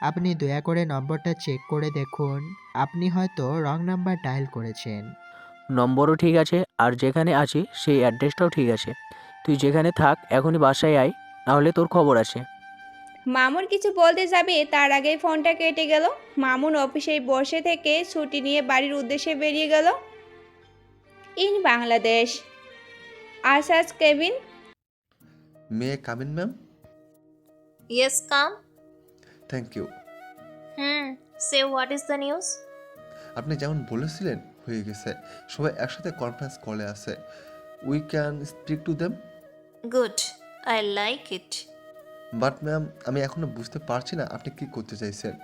আপনি দয়া করে নম্বরটা চেক করে দেখুন, আপনি হয়তো রং নাম্বার ডায়াল করেছেন। নম্বরও ঠিক আছে, আর যেখানে আছি সেই অ্যাড্রেসটাও ঠিক আছে। তুই যেখানে থাক এখনই বাসায় আয়, নাহলে তোর খবর আছে। মামুন কিছু বলতে যাবে তার আগেই ফোনটা কেটে গেল। মামুন অফিসে বসে থেকে ছুটি নিয়ে বাড়ির উদ্দেশ্যে বেরিয়ে গেল। ইন বাংলাদেশ। আসাজ cabin. May come in ma'am? Yes, come. Thank you. Say what is the news? আপনি যেমন বলেছিলেন হয়ে গেছে, সবাই একসাথে কনফারেন্স কলে আছে। We can speak to them. Good. I like it. But ma'am, আমি এখনো বুঝতে পারছি না আপনি কি করতে চাইছেন।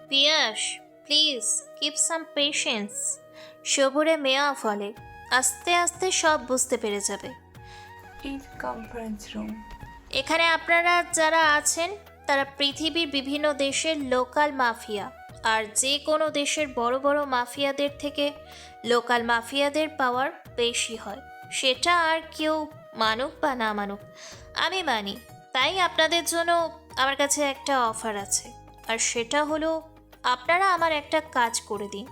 পিয়াস, প্লিজ কিপ সাম পেশেন্স। সবুরে মেয়া ফলে আস্তে আস্তে সব বুঝতে পেরে যাবে। In conference room. এখানে আপনারা যারা আছেন তারা পৃথিবীর বিভিন্ন দেশের লোকাল মাফিয়া, আর যে কোনো দেশের বড় বড় মাফিয়াদের থেকে লোকাল মাফিয়াদের পাওয়ার বেশি হয়। সেটা আর কেউ মানুক বা না মানুক, আমি মানি। তাই আপনাদের জন্য আমার কাছে একটা অফার আছে, আর সেটা হলো আপনারা আমার একটা কাজ করে দিন।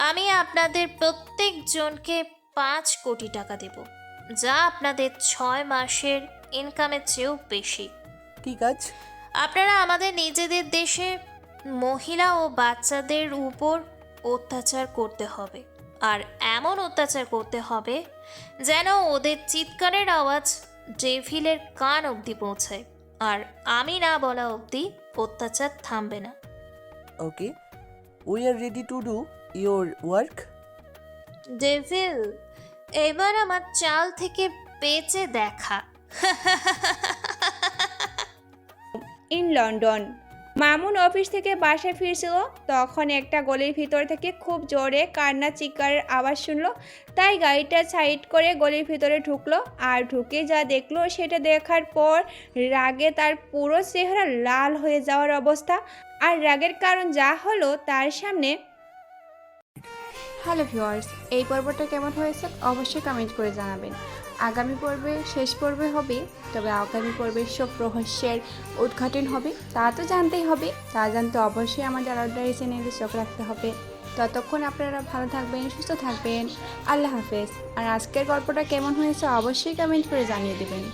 আমি আপনাদের প্রত্যেকজনকে 5 কোটি টাকা দেব, যা আপনাদের 6 মাসের ইনকামের চেয়েও বেশি। ঠিক আছে। আপনারা আমাদের নিজেদের দেশে মহিলা ও বাচ্চাদের উপর অত্যাচার করতে হবে, আর এমন অত্যাচার করতে হবে যেন ওদের চিৎকারের আওয়াজ ডেভিলের কান অবধি পৌঁছায়, আর আমি না বলা অবধি অত্যাচার থামবে না। Okay, we are ready to do your work. Devil, এবার আমার চাল থেকে বেঁচে দেখা। In London. মামুন অফিস থেকে বাসায় ফিরছিল, তখন একটা গলির ভিতর থেকে খুব জোরে কান্না চিৎকারের আওয়াজ শুনলো। তাই গাড়িটা সাইড করে গলির ভিতরে ঢুকলো, আর ঢুকে যা দেখলো সেটা দেখার পর রাগে তার পুরো চেহারা লাল হয়ে যাওয়ার অবস্থা। আর রাগের কারণ যা হলো তার সামনে। হ্যালো ভিউয়ার্স, এই পর্বটা কেমন হয়েছে অবশ্যই কমেন্ট করে জানাবেন। আগামী পর্বে শেষ পর্বে হবে, তবে আগামী পর্বে সব রহস্যের উদ্ঘাটন হবে, তা তো জানতেই হবে। তা জানতে অবশ্যই আমাদের আলাদাই চ্যানেলে চোখ রাখতে হবে। ততক্ষণ আপনারা ভালো থাকবেন, সুস্থ থাকবেন। আল্লাহ হাফেজ। আর আজকের গল্পটা কেমন হয়েছে অবশ্যই কমেন্ট করে জানিয়ে দেবেন।